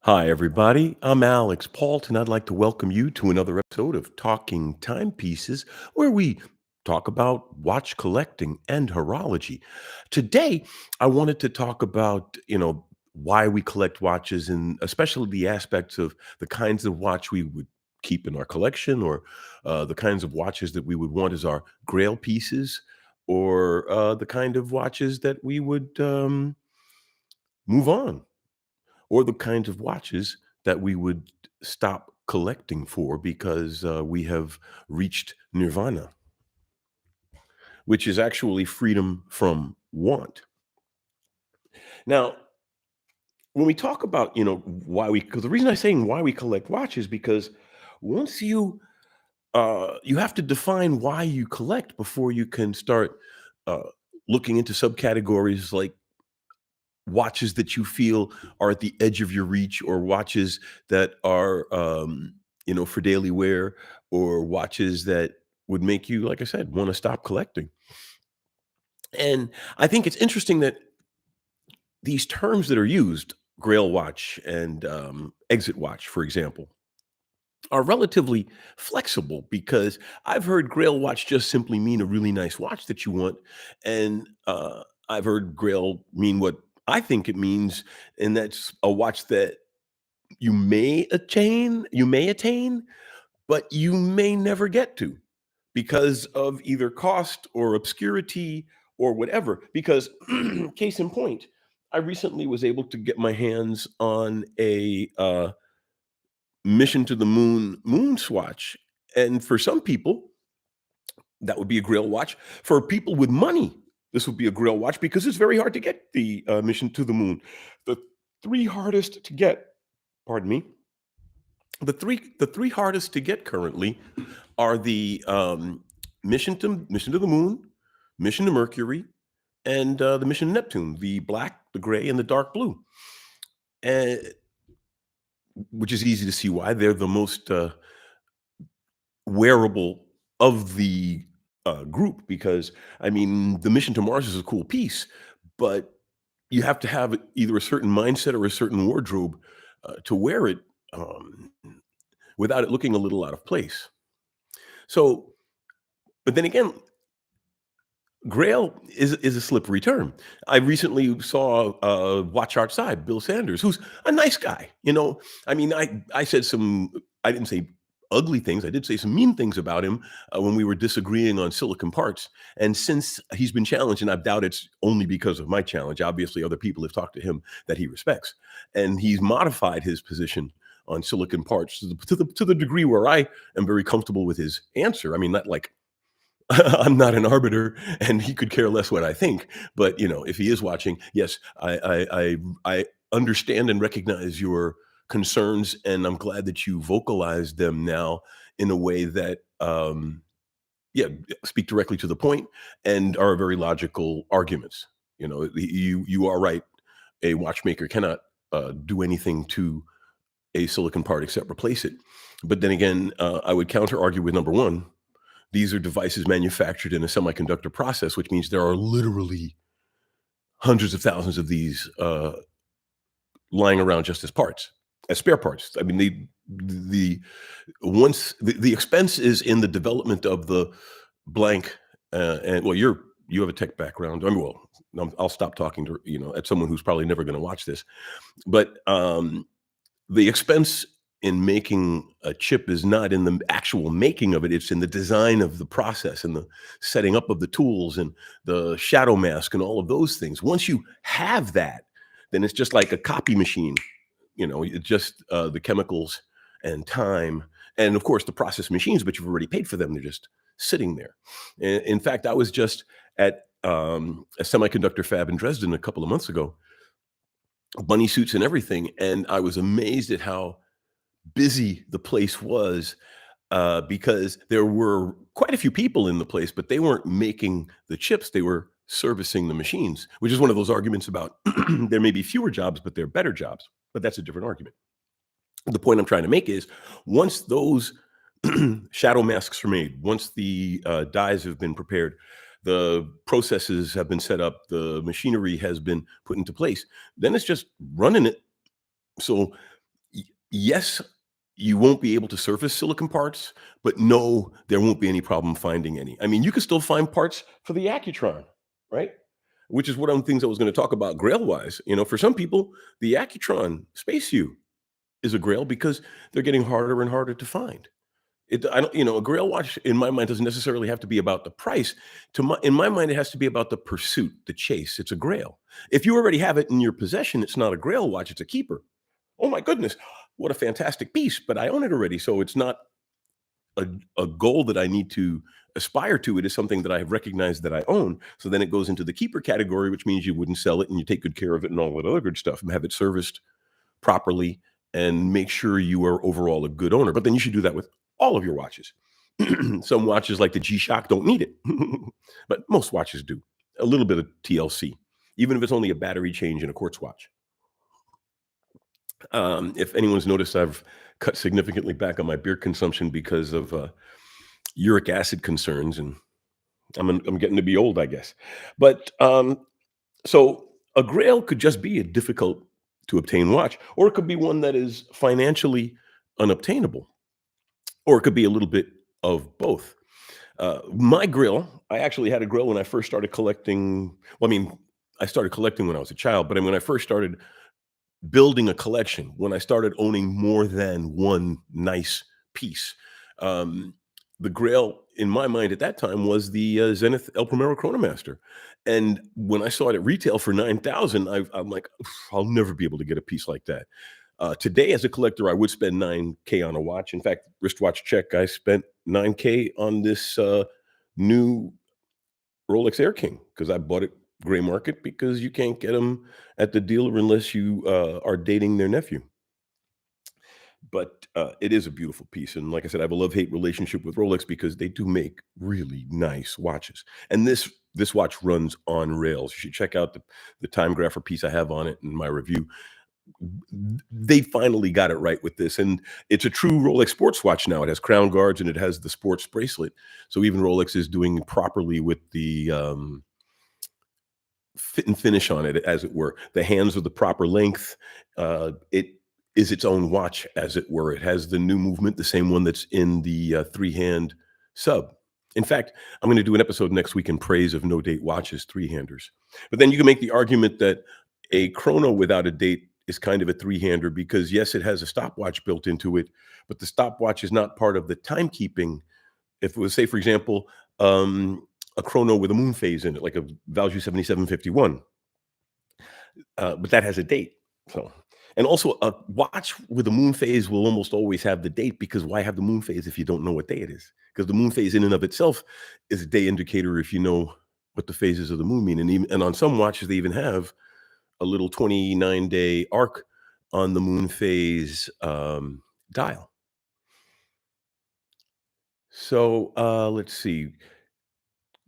Hi, everybody. I'm Alex Pault, and I'd like to welcome you to another episode of Talking Timepieces, where we talk about watch collecting and horology. Today, I wanted to talk about, why we collect watches and especially the aspects of the kinds of watch we would keep in our collection or the kinds of watches that we would want as our grail pieces or the kind of watches that we would move on or the kinds of watches that we would stop collecting for because we have reached nirvana, which is actually freedom from want. Now, when we talk about, because the reason I'm saying why we collect watches because once you have to define why you collect before you can start uh, looking into subcategories like watches that you feel are at the edge of your reach or watches that are for daily wear or watches that would make you, like I said, want to stop collecting. And I think it's interesting that these terms that are used, grail watch and exit watch, for example, are relatively flexible because I've heard grail watch just simply mean a really nice watch that you want. And I've heard grail mean what I think it means, and that's a watch that you may attain, but you may never get to because of either cost or obscurity or whatever. Because case in point, I recently was able to get my hands on a mission to the moon swatch. And for some people, that would be a grail watch. For people with money, this would be a grail watch because it's very hard to get the mission to the moon. The three hardest to get, pardon me, the three hardest to get currently are the mission to the moon, mission to Mercury, and the mission to Neptune, the black, the gray, and the dark blue. And which is easy to see why they're the most wearable of the group because I mean the mission to Mars is a cool piece, but you have to have either a certain mindset or a certain wardrobe to wear it um, without it looking a little out of place. So, but then again, Grail is a slippery term. I recently saw Watch Outside, Bill Sanders, who's a nice guy. I mean, I said some. I didn't say ugly things. I did say some mean things about him when we were disagreeing on silicon parts. And since he's been challenged, and I doubt it's only because of my challenge. Obviously, other people have talked to him that he respects, and he's modified his position on silicon parts to the degree where I am very comfortable with his answer. I mean, not like I'm not an arbiter, and he could care less what I think. But if he is watching, yes, I understand and recognize your concerns, and I'm glad that you vocalize them now in a way that, yeah, speak directly to the point and are very logical arguments. You are right. A watchmaker cannot do anything to a silicon part except replace it. But then again, I would counter argue with number one. These are devices manufactured in a semiconductor process, which means there are literally hundreds of thousands of these lying around just as parts, as spare parts. I mean, the once the expense is in the development of the blank, and well, you have a tech background. I mean, well, I'll stop talking to at someone who's probably never going to watch this, but the expense in making a chip is not in the actual making of it, it's in the design of the process and the setting up of the tools and the shadow mask and all of those things. Once you have that, then it's just like a copy machine. It's just the chemicals and time and of course the process machines, but you've already paid for them. They're just sitting there. In fact, I was just at a semiconductor fab in Dresden a couple of months ago, bunny suits and everything, and I was amazed at how busy the place was, because there were quite a few people in the place, but they weren't making the chips, they were servicing the machines, which is one of those arguments about there may be fewer jobs, but they're better jobs, but that's a different argument. The point I'm trying to make is once those shadow masks are made, once the dyes have been prepared, the processes have been set up, the machinery has been put into place, then it's just running it. So Yes, you won't be able to surface silicon parts, but no, there won't be any problem finding any. I mean, you can still find parts for the Accutron, right? Which is one of the things I was going to talk about Grail wise. For some people, the Accutron Space U is a Grail because they're getting harder and harder to find. I don't, a Grail watch in my mind doesn't necessarily have to be about the price. In my mind, it has to be about the pursuit, the chase. It's a Grail. If you already have it in your possession, it's not a Grail watch; it's a keeper. Oh my goodness, what a fantastic piece! But I own it already, so it's not a, a goal that I need to aspire to. It is something that I have recognized that I own. So then it goes into the keeper category, which means you wouldn't sell it and you take good care of it and all that other good stuff and have it serviced properly and make sure you are overall a good owner. But then you should do that with all of your watches. Some watches like the G-Shock don't need it, but most watches do. A little bit of TLC, even if it's only a battery change in a quartz watch. If anyone's noticed, I've cut significantly back on my beer consumption because of uric acid concerns, and I'm getting to be old, I guess. But so a Grail could just be a difficult to obtain watch, or it could be one that is financially unobtainable, or it could be a little bit of both. My grill, I actually had a grill when I first started collecting. Well, I mean, I started collecting when I was a child, but I mean, when I first started building a collection, when I started owning more than one nice piece. Um, the Grail in my mind at that time was the Zenith El Primero Chronomaster. And when I saw it at retail for 9,000, I'm like, I'll never be able to get a piece like that. Today, as a collector, I would spend 9K on a watch. In fact, wristwatch check, I spent 9K on this new Rolex Air King because I bought it gray market because you can't get them at the dealer unless you are dating their nephew. But it is a beautiful piece, and like I said, I have a love-hate relationship with Rolex because they do make really nice watches. And this watch runs on rails. You should check out the time grapher piece I have on it in my review. They finally got it right with this, and it's a true Rolex sports watch now. It has crown guards and it has the sports bracelet. So even Rolex is doing properly with the fit and finish on it, as it were. The hands are the proper length. It is its own watch, as it were. It has the new movement, the same one that's in the three-hand sub. In fact, I'm going to do an episode next week in praise of no date watches, three-handers. But then you can make the argument that a chrono without a date is kind of a three-hander because yes, it has a stopwatch built into it, but the stopwatch is not part of the timekeeping. If it was, say, for example, a chrono with a moon phase in it, like a Valjoux 7751, but that has a date. So, and also a watch with a moon phase will almost always have the date because why have the moon phase if you don't know what day it is? Because the moon phase in and of itself is a day indicator if you know what the phases of the moon mean. And on some watches they even have a little 29-day arc on the moon phase dial. So let's see.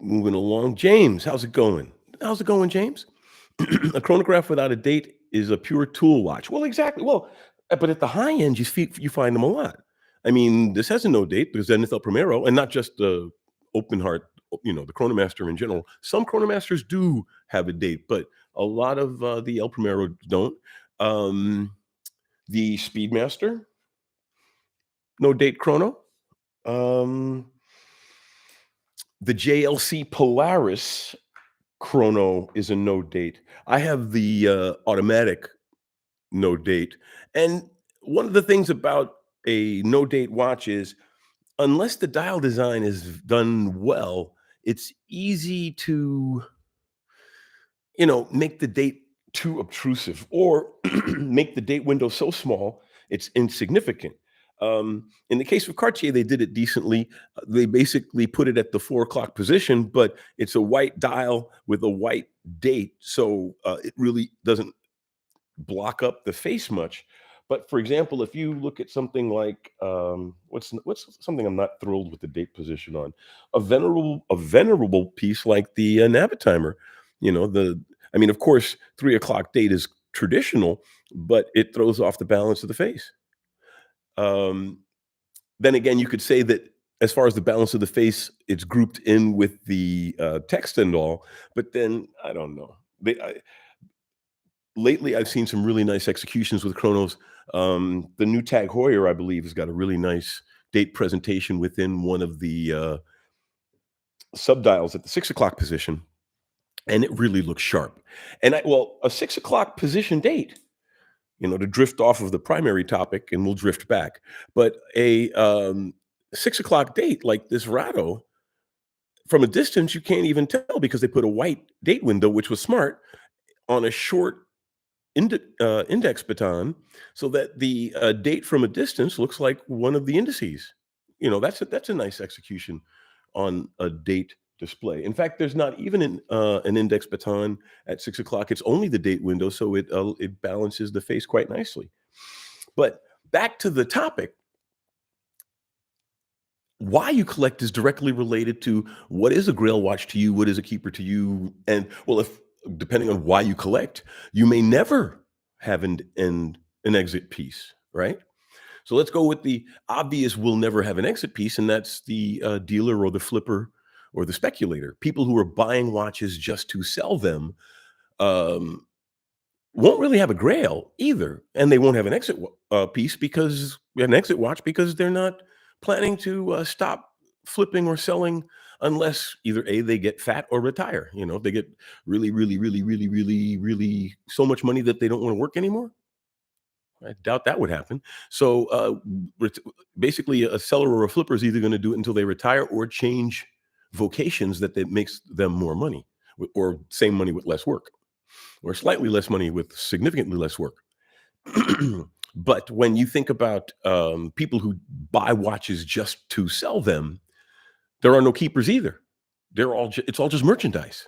Moving along. James, how's it going? How's it going, James? A chronograph without a date is a pure tool watch. Well, exactly. Well, but at the high end, you find them a lot. I mean, this has a no date. There's Zenith El Primero, and not just the open heart, the Chronomaster in general. Some Chronomasters do have a date, but a lot of the El Primero don't. The Speedmaster, no date chrono. Um, the JLC Polaris chrono is a no date. I have the automatic no date. And one of the things about a no date watch is unless the dial design is done well, it's easy to, make the date too obtrusive or make the date window so small it's insignificant. In the case of Cartier, they did it decently. They basically put it at the 4 o'clock position, but it's a white dial with a white date, so it really doesn't block up the face much. But for example, if you look at something like what's something I'm not thrilled with the date position on, a venerable piece like the Navitimer, the I mean, of course, 3 o'clock date is traditional, but it throws off the balance of the face. Um, then again, you could say that as far as the balance of the face, it's grouped in with the text and all, but then I don't know. Lately I've seen some really nice executions with chronos. The new Tag Heuer, I believe, has got a really nice date presentation within one of the subdials at the 6 o'clock position, and it really looks sharp. And a 6 o'clock position date, to drift off of the primary topic, and we'll drift back. But a 6 o'clock date like this Rado, from a distance, you can't even tell because they put a white date window, which was smart, on a short index baton, so that the date from a distance looks like one of the indices. That's a nice execution on a date display. In fact, there's not even an index baton at 6 o'clock. It's only the date window, so it balances the face quite nicely. But back to the topic, why you collect is directly related to what is a Grail watch to you, what is a keeper to you, and well, if depending on why you collect, you may never have an exit piece, right? So let's go with the obvious will never have an exit piece, and that's the dealer or the flipper or the speculator. People who are buying watches just to sell them um, won't really have a Grail either, and they won't have an piece because an exit watch because they're not planning to stop flipping or selling unless either A, they get fat or retire. If they get really, really, really, really, really, really so much money that they don't want to work anymore. I doubt that would happen. So basically, a seller or a flipper is either going to do it until they retire or change vocations that makes them more money, or same money with less work, or slightly less money with significantly less work. But when you think about people who buy watches just to sell them, there are no keepers either. It's all just merchandise.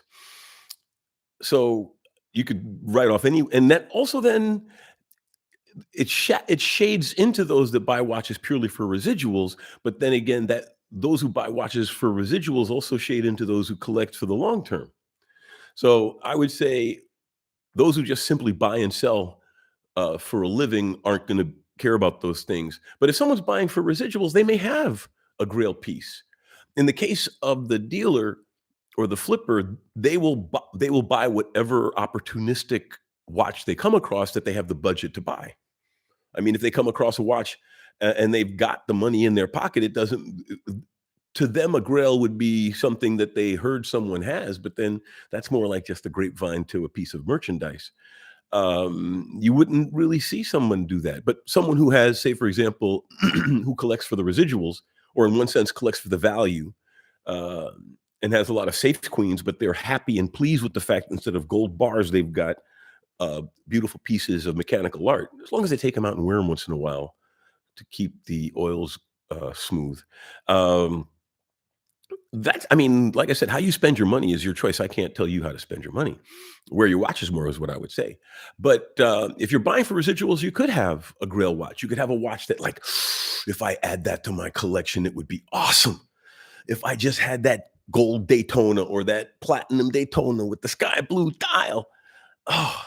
So you could write off and that also then it shades into those that buy watches purely for residuals. But then again, that those who buy watches for residuals also shade into those who collect for the long term. So I would say those who just simply buy and sell for a living aren't going to care about those things. But if someone's buying for residuals, they may have a Grail piece. In the case of the dealer or the flipper, they will buy whatever opportunistic watch they come across that they have the budget to buy. I mean, if they come across a watch and they've got the money in their pocket, it doesn't. To them, a Grail would be something that they heard someone has, but then that's more like just a grapevine to a piece of merchandise. You wouldn't really see someone do that. But someone who has, say, for example, who collects for the residuals, or in one sense collects for the value, uh, and has a lot of safe queens, but they're happy and pleased with the fact instead of gold bars, they've got beautiful pieces of mechanical art, as long as they take them out and wear them once in a while to keep the oils smooth. Um, I mean, like I said, how you spend your money is your choice. I can't tell you how to spend your money. Where your watch is more is what I would say. But if you're buying for residuals, you could have a Grail watch. You could have a watch that, like, if I add that to my collection, it would be awesome. If I just had that gold Daytona or that platinum Daytona with the sky blue dial, oh,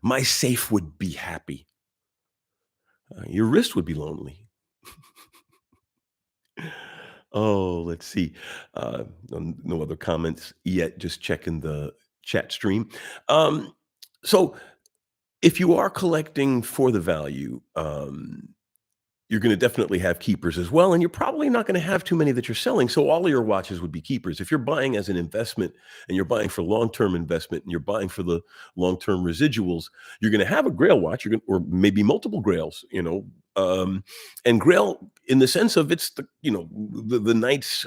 my safe would be happy. Your wrist would be lonely. Oh, let's see. No other comments yet. Just checking the chat stream. Um, so if you are collecting for the value, you're going to definitely have keepers as well. And you're probably not going to have too many that you're selling. So all of your watches would be keepers. If you're buying as an investment and you're buying for long-term investment and you're buying for the long-term residuals, you're going to have a Grail watch, or maybe multiple Grails, and Grail in the sense of it's the Knights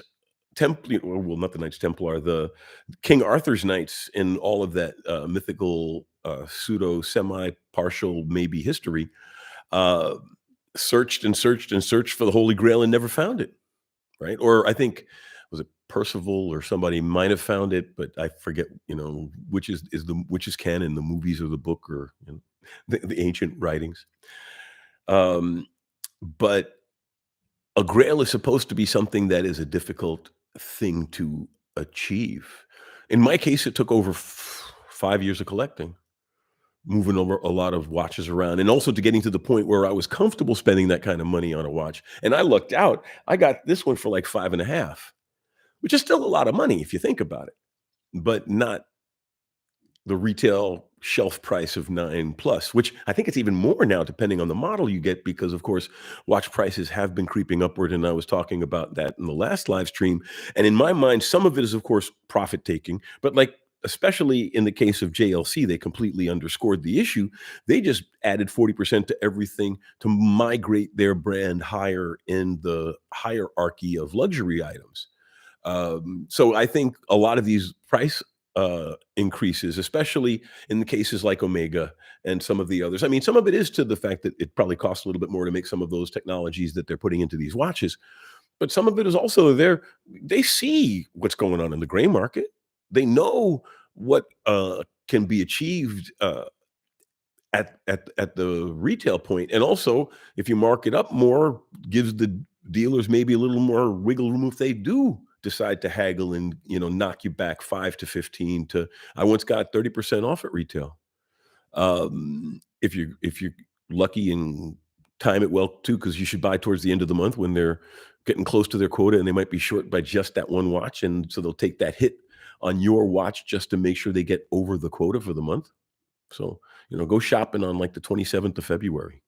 Templar, well, not the Knights Templar, the King Arthur's Knights in all of that mythical, pseudo, semi partial, maybe history. Uh, Searched and searched and searched for the Holy Grail and never found it, right? Or I think, was it Percival or somebody might have found it, but I forget, which is canon, the movies or the book, or the ancient writings. But a Grail is supposed to be something that is a difficult thing to achieve. In my case, it took over 5 years of collecting, moving over a lot of watches around, and also to getting to the point where I was comfortable spending that kind of money on a watch. And I lucked out. I got this one for like 5.5, which is still a lot of money if you think about it, but not the retail shelf price of 9 plus, which I think it's even more now depending on the model you get because of course watch prices have been creeping upward and I was talking about that in the last live stream. And in my mind, some of it is of course profit taking, but like especially in the case of JLC, they completely underscored the issue. They just added 40% to everything to migrate their brand higher in the hierarchy of luxury items. So I think a lot of these price increases, especially in the cases like Omega and some of the others. I mean, some of it is to the fact that it probably costs a little bit more to make some of those technologies that they're putting into these watches, but some of it is also they see what's going on in the gray market. They know what can be achieved at the retail point, and also if you mark it up more, gives the dealers maybe a little more wiggle room if they do decide to haggle and knock you back 5 to 15 to I once got 30% off at retail. If you're lucky and time it well too, because you should buy towards the end of the month when they're getting close to their quota and they might be short by just that one watch, and so they'll take that hit on your watch just to make sure they get over the quota for the month. So, go shopping on like the 27th of February,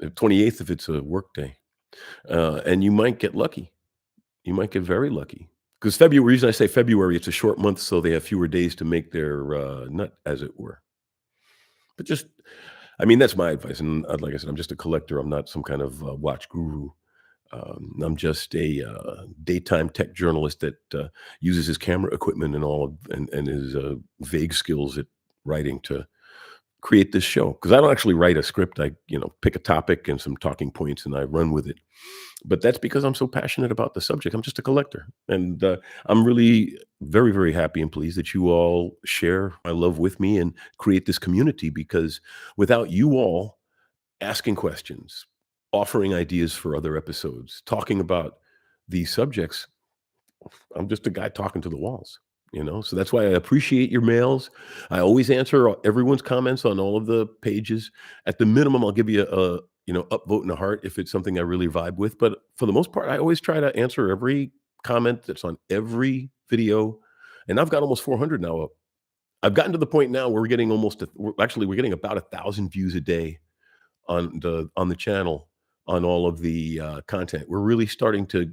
28th if it's a work day. And you might get lucky. You might get very lucky. Because February, reason I say February, it's a short month, so they have fewer days to make their nut, as it were. But I mean, that's my advice. And like I said, I'm just a collector. I'm not some kind of watch guru. I'm just a daytime tech journalist that uses his camera equipment and and his vague skills at writing to create this show. Because I don't actually write a script. I pick a topic and some talking points and I run with it. But that's because I'm so passionate about the subject. I'm just a collector, and I'm really very, very happy and pleased that you all share my love with me and create this community. Because without you all asking questions, offering ideas for other episodes, talking about these subjects, I'm just a guy talking to the walls. So that's why I appreciate your mails. I always answer everyone's comments on all of the pages. At the minimum, I'll give you a upvote and a heart if it's something I really vibe with. But for the most part, I always try to answer every comment that's on every video. And I've got almost 400 now up. I've gotten to the point now where we're getting about 1,000 views a day on the channel on all of the content. We're really starting to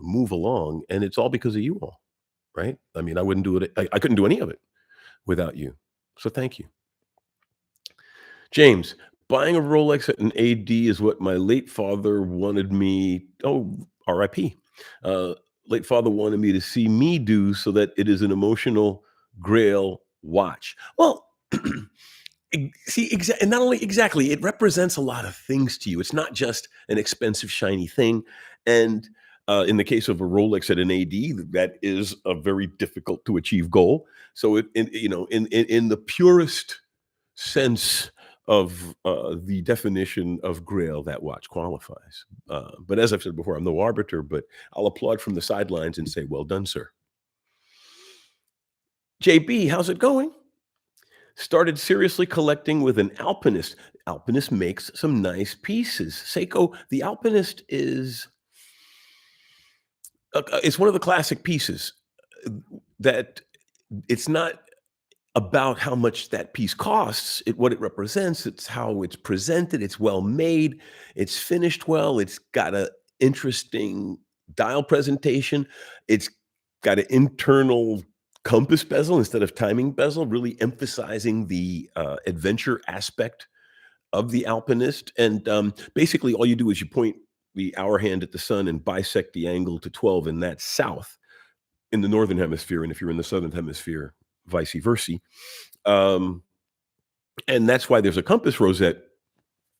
move along, and it's all because of you all, right? I mean, I wouldn't do it. I couldn't do any of it without you. So thank you. James, buying a Rolex at an AD is what my late father wanted me. Oh, RIP. Late father wanted me to see me do so that it is an emotional Grail watch. Well, see, and not only exactly, it represents a lot of things to you. It's not just an expensive, shiny thing. And in the case of a Rolex at an AD, that is a very difficult to achieve goal. So, in the purest sense of the definition of Grail, that watch qualifies. But as I've said before, I'm no arbiter, but I'll applaud from the sidelines and say, well done, sir. JB, how's it going? Started seriously collecting with an Alpinist. Alpinist makes some nice pieces. Seiko, the Alpinist is it's one of the classic pieces that it's not about how much that piece costs, what it represents, it's how it's presented, it's well made, it's finished well, it's got a interesting dial presentation, it's got an internal compass bezel instead of timing bezel, really emphasizing the adventure aspect of the Alpinist. And basically, all you do is you point the hour hand at the sun and bisect the angle to 12, and that's south in the northern hemisphere. And if you're in the southern hemisphere, vice versa. Um, and that's why there's a compass rosette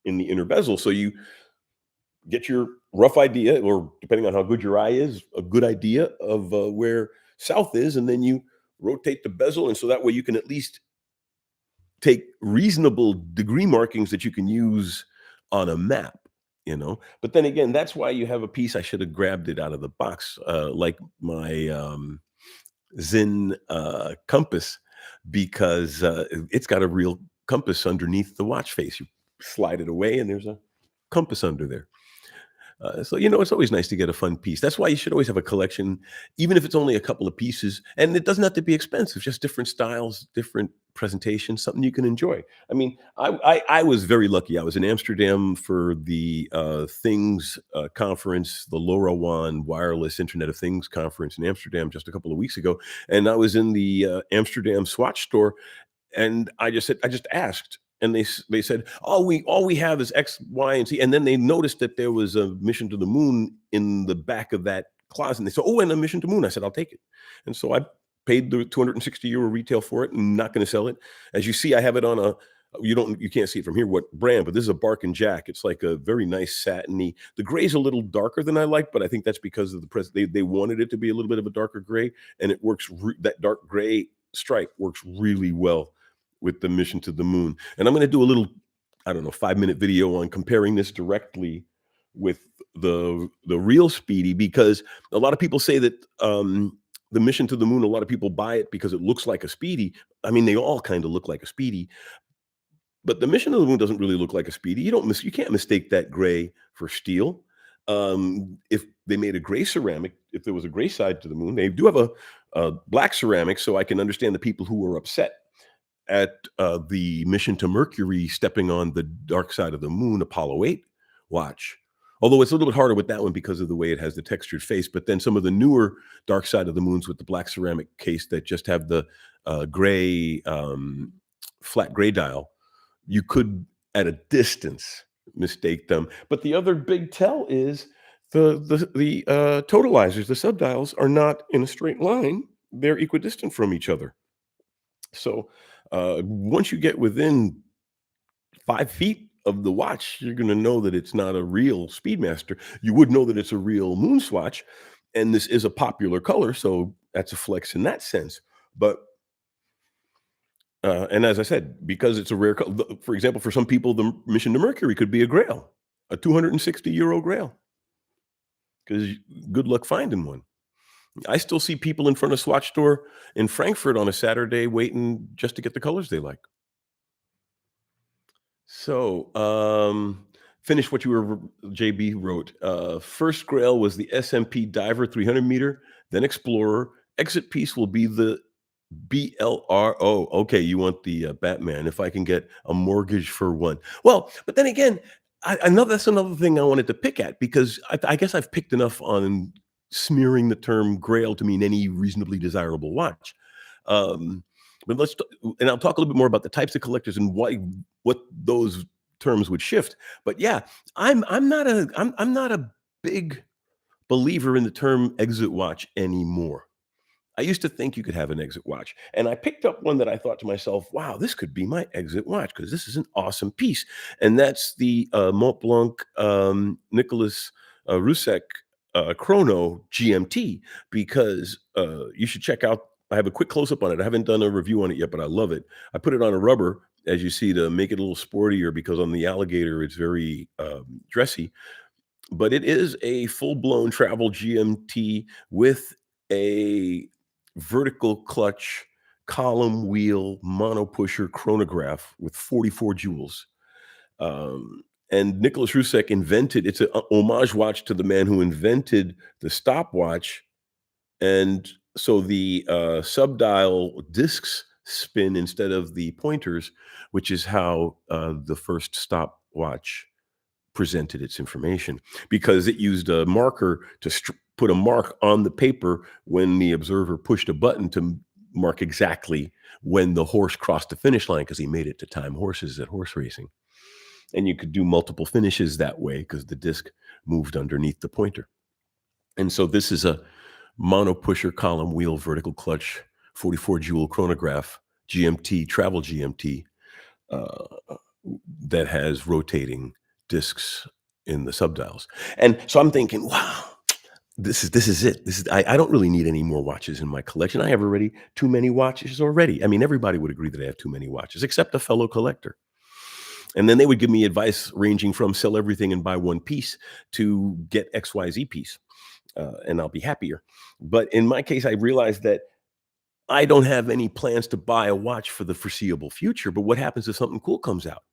in the inner bezel. So you get your rough idea, or depending on how good your eye is, a good idea of where south is, and then you rotate the bezel, and so that way you can at least take reasonable degree markings that you can use on a map. But then again, that's why you have a piece. I should have grabbed it out of the box, like my Zin compass, because it's got a real compass underneath the watch face. You slide it away, and there's a compass under there. So it's always nice to get a fun piece. That's why you should always have a collection, even if it's only a couple of pieces. And it doesn't have to be expensive; just different styles, different presentation, something you can enjoy. I mean, I was very lucky. I was in Amsterdam for the Things conference, the LoRaWAN Wireless Internet of Things conference in Amsterdam just a couple of weeks ago, and I was in the Amsterdam Swatch store, and I just asked, and they said, all we have is X, Y, and Z. And then they noticed that there was a mission to the moon in the back of that closet. And they said, oh, and a mission to moon. I said, I'll take it. And so I paid the 260 euro retail for it. I'm not going to sell it. As you see, I have it on a you can't see it from here what brand, but this is a Bark and Jack. It's like a very nice satiny. The gray's a little darker than I like, but I think that's because of the press. They wanted it to be a little bit of a darker gray, and it works. That dark gray stripe works really well with the mission to the moon. And I'm going to do a little, I don't know, 5-minute video on comparing this directly with the real Speedy, because a lot of people say that the mission to the moon, a lot of people buy it because it looks like a Speedy. I mean, they all kind of look like a Speedy, but the mission to the moon doesn't really look like a Speedy. You can't mistake that gray for steel. If they made a gray ceramic, if there was a gray side to the moon, they do have a black ceramic, so I can understand the people who were upset at the mission to Mercury stepping on the dark side of the moon, Apollo 8 watch. Although it's a little bit harder with that one because of the way it has the textured face. But then some of the newer dark side of the moons with the black ceramic case that just have the gray, flat gray dial, you could, at a distance, mistake them. But the other big tell is the totalizers, the subdials, are not in a straight line. They're equidistant from each other. So once you get within 5 feet of the watch, you're going to know that it's not a real Speedmaster. You would know that it's a real moon swatch, and this is a popular color, so that's a flex in that sense. But and as I said, because it's a rare color, for example, for some people, the mission to Mercury could be a Grail, a 260 euro Grail, because good luck finding one. I still see people in front of Swatch store in Frankfurt on a Saturday waiting just to get the colors they like. So, finish what you were JB wrote. First Grail was the SMP Diver 300 meter, then Explorer. Exit piece will be the BLRO. Okay, you want the Batman. If I can get a mortgage for one. Well, but then again, I know that's another thing I wanted to pick at, because I guess I've picked enough on smearing the term Grail to mean any reasonably desirable watch. Um, but and I'll talk a little bit more about the types of collectors and what those terms would shift. But yeah, I'm not a big believer in the term exit watch anymore. I used to think you could have an exit watch, and I picked up one that I thought to myself, "Wow, this could be my exit watch because this is an awesome piece." And that's the Mont Blanc Nicholas Rusek Chrono GMT, because you should check out. I have a quick close up on it. I haven't done a review on it yet, but I love it. I put it on a rubber, as you see, to make it a little sportier, because on the alligator it's very dressy. But it is a full-blown travel GMT with a vertical clutch column wheel mono pusher chronograph with 44 jewels. And Nicholas Rusek invented, it's a homage watch to the man who invented the stopwatch. And so the subdial discs spin instead of the pointers, which is how the first stopwatch presented its information, because it used a marker to put a mark on the paper when the observer pushed a button to mark exactly when the horse crossed the finish line, because he made it to time horses at horse racing. And you could do multiple finishes that way because the disc moved underneath the pointer. And so this is a mono pusher column wheel vertical clutch 44 jewel chronograph GMT, travel GMT, uh, that has rotating discs in the subdials. And so I'm thinking, wow, this is it. I don't really need any more watches in my collection. I have already too many watches already. I mean, everybody would agree that I have too many watches, except a fellow collector. And then they would give me advice ranging from sell everything and buy one piece to get XYZ piece, and I'll be happier. But in my case, I realized that I don't have any plans to buy a watch for the foreseeable future. But what happens if something cool comes out?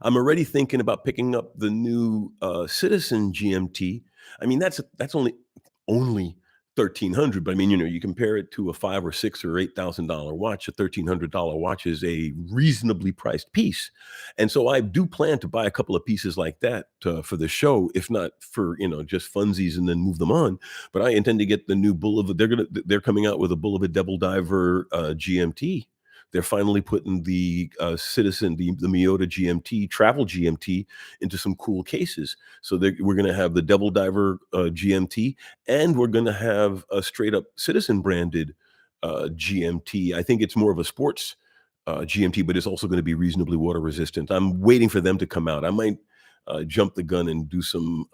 I'm already thinking about picking up the new Citizen GMT. I mean, that's only 1,300. But I mean, you compare it to a 5 or 6 or $8,000 watch. A $1,300 watch is a reasonably priced piece, and so I do plan to buy a couple of pieces like that for the show, if not for just funsies and then move them on. But I intend to get the new Bullet. They're coming out with a Bullet Devil Diver GMT. They're finally putting the Citizen, the Miyota GMT, travel GMT, into some cool cases. So we're going to have the Devil Diver GMT, and we're going to have a straight up Citizen branded GMT. I think it's more of a sports GMT, but it's also going to be reasonably water resistant. I'm waiting for them to come out. I might jump the gun and do some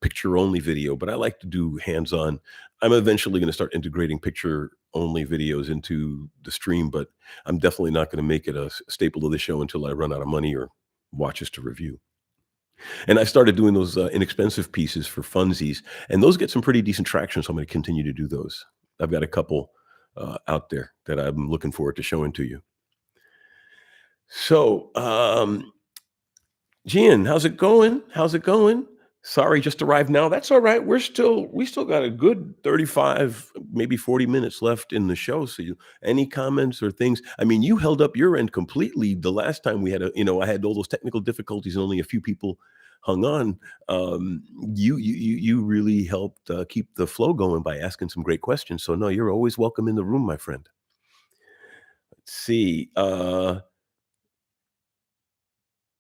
picture only video, but I like to do hands on. I'm eventually going to start integrating picture only videos into the stream, but I'm definitely not going to make it a staple of the show until I run out of money or watches to review. And I started doing those inexpensive pieces for funsies, and those get some pretty decent traction. So I'm going to continue to do those. I've got a couple out there that I'm looking forward to showing to you. So, Gian, how's it going? How's it going? Sorry, just arrived now. That's all right. We still got a good 35, maybe 40 minutes left in the show. So any comments or things? I mean, you held up your end completely the last time we had I had all those technical difficulties and only a few people hung on. You really helped keep the flow going by asking some great questions. So no, you're always welcome in the room, my friend. Let's see.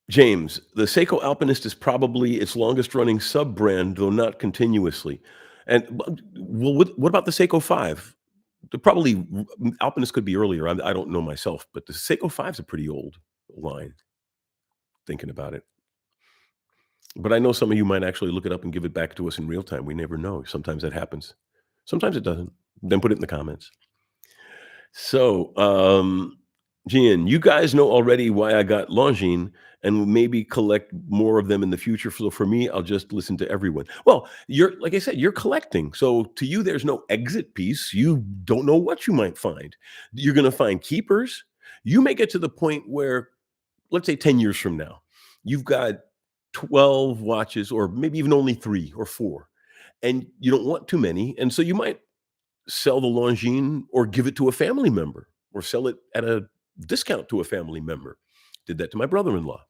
James, the Seiko Alpinist is probably its longest running sub brand, though not continuously. And well, what about the Seiko 5? Probably Alpinist could be earlier. I don't know myself, but the Seiko 5 is a pretty old line, thinking about it. But I know some of you might actually look it up and give it back to us in real time. We never know. Sometimes that happens. Sometimes it doesn't. Then put it in the comments. So, Gian, you guys know already why I got Longines and maybe collect more of them in the future. So for me, I'll just listen to everyone. Well, like I said, you're collecting. So to you, there's no exit piece. You don't know what you might find. You're going to find keepers. You may get to the point where, let's say 10 years from now, you've got 12 watches, or maybe even only 3 or 4, and you don't want too many. And so you might sell the Longines or give it to a family member or sell it at a discount to a family member. Did that to my brother-in-law.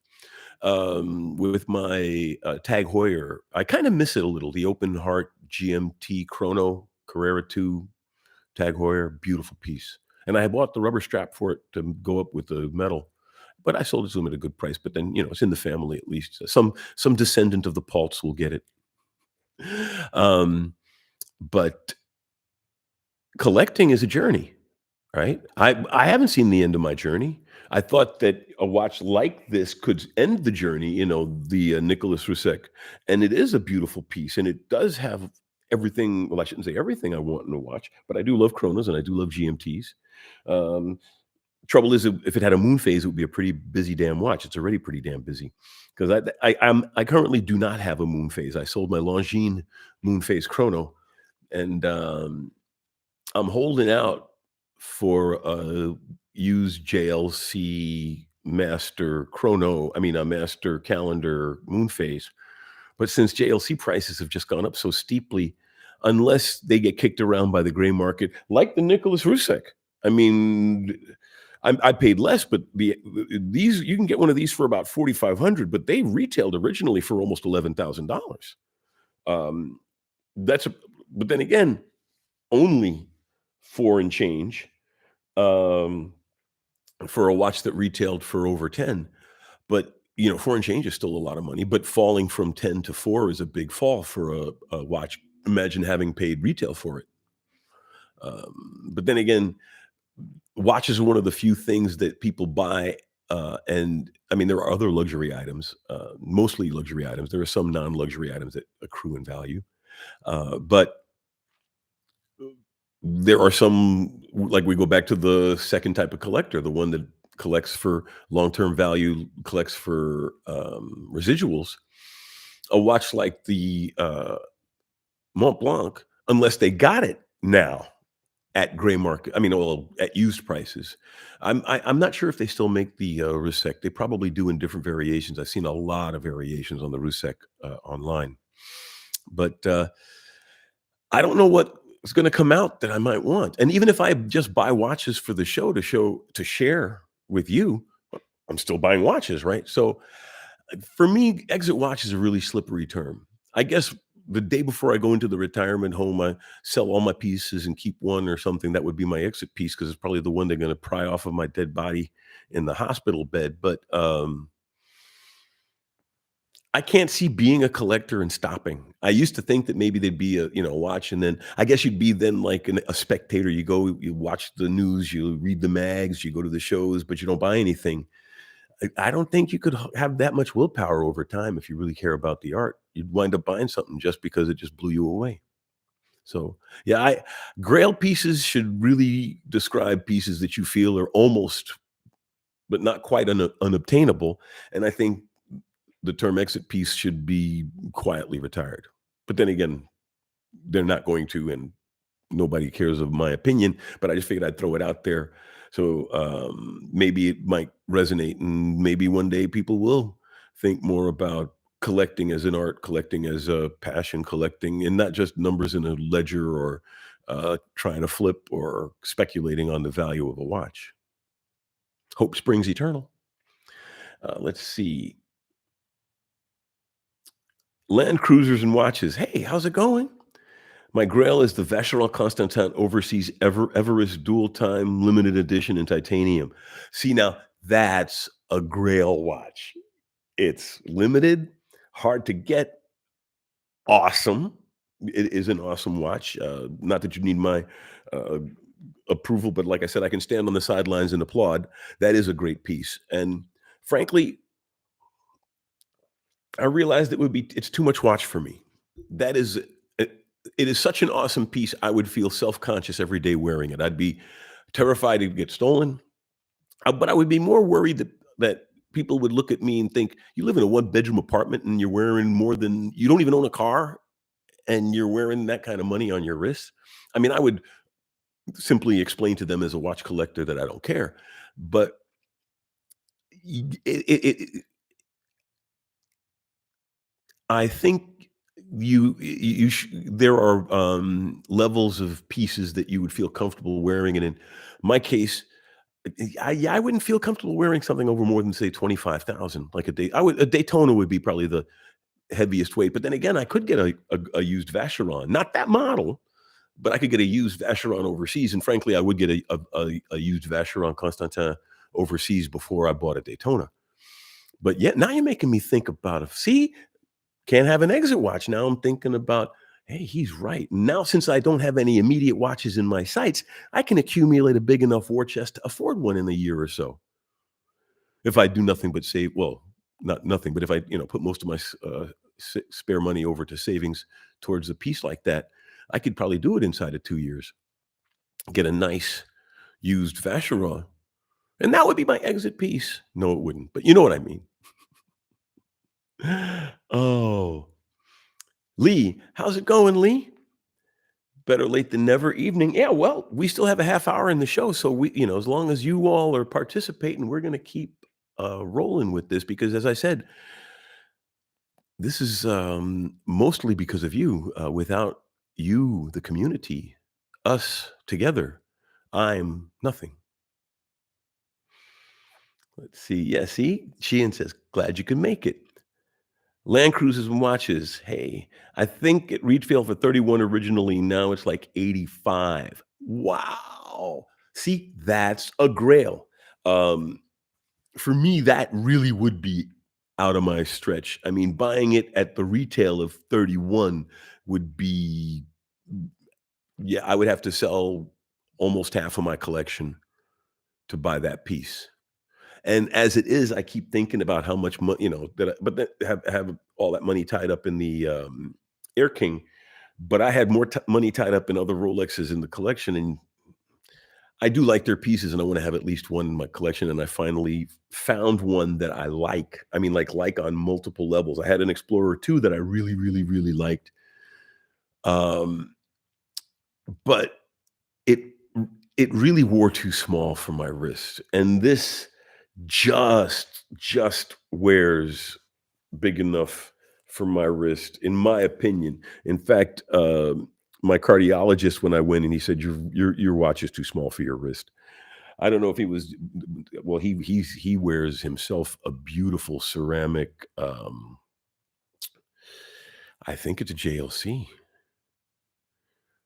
With my Tag Heuer, I kind of miss it a little. The open heart GMT Chrono Carrera 2 Tag Heuer, beautiful piece. And I had bought the rubber strap for it to go up with the metal, but I sold it to him at a good price. But then, it's in the family at least. Some descendant of the Paltz will get it. But collecting is a journey, right? I haven't seen the end of my journey. I thought that a watch like this could end the journey, the Nicholas Rusek, and it is a beautiful piece, and it does have everything. Well, I shouldn't say everything I want in a watch, but I do love chronos and I do love GMTs. Trouble is, if it had a moon phase, it would be a pretty busy damn watch. It's already pretty damn busy because I currently do not have a moon phase. I sold my Longines moon phase chrono, and I'm holding out for a used JLC master chrono. I mean, a master calendar moon phase. But since JLC prices have just gone up so steeply, unless they get kicked around by the gray market, like the Nicholas Rusek, I mean, I paid less, but these you can get one of these for about $4,500, but they retailed originally for almost $11,000. But then again, only 4 and change for a watch that retailed for over 10. But 4 and change is still a lot of money, but falling from 10 to 4 is a big fall for a watch. Imagine having paid retail for it. But then again, watches are one of the few things that people buy. And I mean, there are other luxury items, mostly luxury items. There are some non-luxury items that accrue in value. But there are some, like we go back to the second type of collector, the one that collects for long-term value, collects for residuals. A watch like the Mont Blanc, unless they got it now at gray market, at used prices. I'm not sure if they still make the Rusek. They probably do in different variations. I've seen a lot of variations on the Rusek online. But I don't know what is gonna come out that I might want, and even if I just buy watches for the show to share with you, I'm still buying watches, right? So, for me, exit watch is a really slippery term. I guess the day before I go into the retirement home, I sell all my pieces and keep one or something. That would be my exit piece because it's probably the one they're gonna pry off of my dead body in the hospital bed, but, I can't see being a collector and stopping. I used to think that maybe there'd be a, watch, and then I guess you'd be then like a spectator. You go, you watch the news, you read the mags, you go to the shows, but you don't buy anything. I don't think you could have that much willpower over time if you really care about the art. You'd wind up buying something just because it just blew you away. So, yeah, Grail pieces should really describe pieces that you feel are almost, but not quite unobtainable. And I think the term exit piece should be quietly retired. But then again, they're not going to, and nobody cares of my opinion. But I just figured I'd throw it out there. So maybe it might resonate, and maybe one day people will think more about collecting as an art, collecting as a passion, collecting, and not just numbers in a ledger or trying to flip or speculating on the value of a watch. Hope springs eternal. Let's see. Land cruisers and watches. Hey, how's it going? My Grail is the Vacheron Constantin Overseas Everest Dual Time Limited Edition in titanium. See, now that's a Grail watch. It's limited, hard to get, awesome. It is an awesome watch. Not that you need my uh, approval, but like I said, I can stand on the sidelines and applaud. That is a great piece. And frankly, I realized it's too much watch for me. That is it, it is such an awesome piece. I would feel self-conscious every day wearing it. I'd be terrified it'd get stolen, but I would be more worried that people would look at me and think, "You live in a one-bedroom apartment and you're wearing more than you don't even own a car and you're wearing that kind of money on your wrist." I mean, I would simply explain to them as a watch collector that I don't care, but it I think there are, levels of pieces that you would feel comfortable wearing, and in my case, I wouldn't feel comfortable wearing something over more than, say, 25,000, like a Daytona would be probably the heaviest weight, but then again, I could get a used Vacheron, not that model, but I could get a used Vacheron overseas, and frankly, I would get a used Vacheron Constantin overseas before I bought a Daytona. But yet now you're making me think about it. See, can't have an exit watch. Now I'm thinking about, hey, he's right. Now, since I don't have any immediate watches in my sights, I can accumulate a big enough war chest to afford one in a year or so. If I do nothing but save, well, not nothing, but if I, put most of my spare money over to savings towards a piece like that, I could probably do it inside of 2 years. Get a nice used Vacheron, and that would be my exit piece. No, it wouldn't, but you know what I mean. Oh, Lee, how's it going, Lee? Better late than never evening. Yeah, well, we still have a half hour in the show, so as long as you all are participating, we're gonna keep, rolling with this because as I said, this is, mostly because of you. Without you, the community, us together, I'm nothing. Let's see. Yeah, see? Sheehan says, "Glad you could make it." Land Cruisers and watches. Hey, I think it retailed for 31 originally. Now it's like 85. Wow. See, that's a grail. Um, for me, that really would be out of my stretch. I mean, buying it at the retail of 31 would be, yeah, I would have to sell almost half of my collection to buy that piece. And as it is, I keep thinking about how much money, but then have all that money tied up in the Air King. But I had more money tied up in other Rolexes in the collection, and I do like their pieces, and I want to have at least one in my collection. And I finally found one that I like. I mean, like on multiple levels. I had an Explorer 2 that I really, really, really liked, um, but it it really wore too small for my wrist, and this just wears big enough for my wrist, in my opinion. In fact, my cardiologist when I went, and he said, Your watch is too small for your wrist." I don't know if he was well, he wears himself a beautiful ceramic, I think it's a JLC.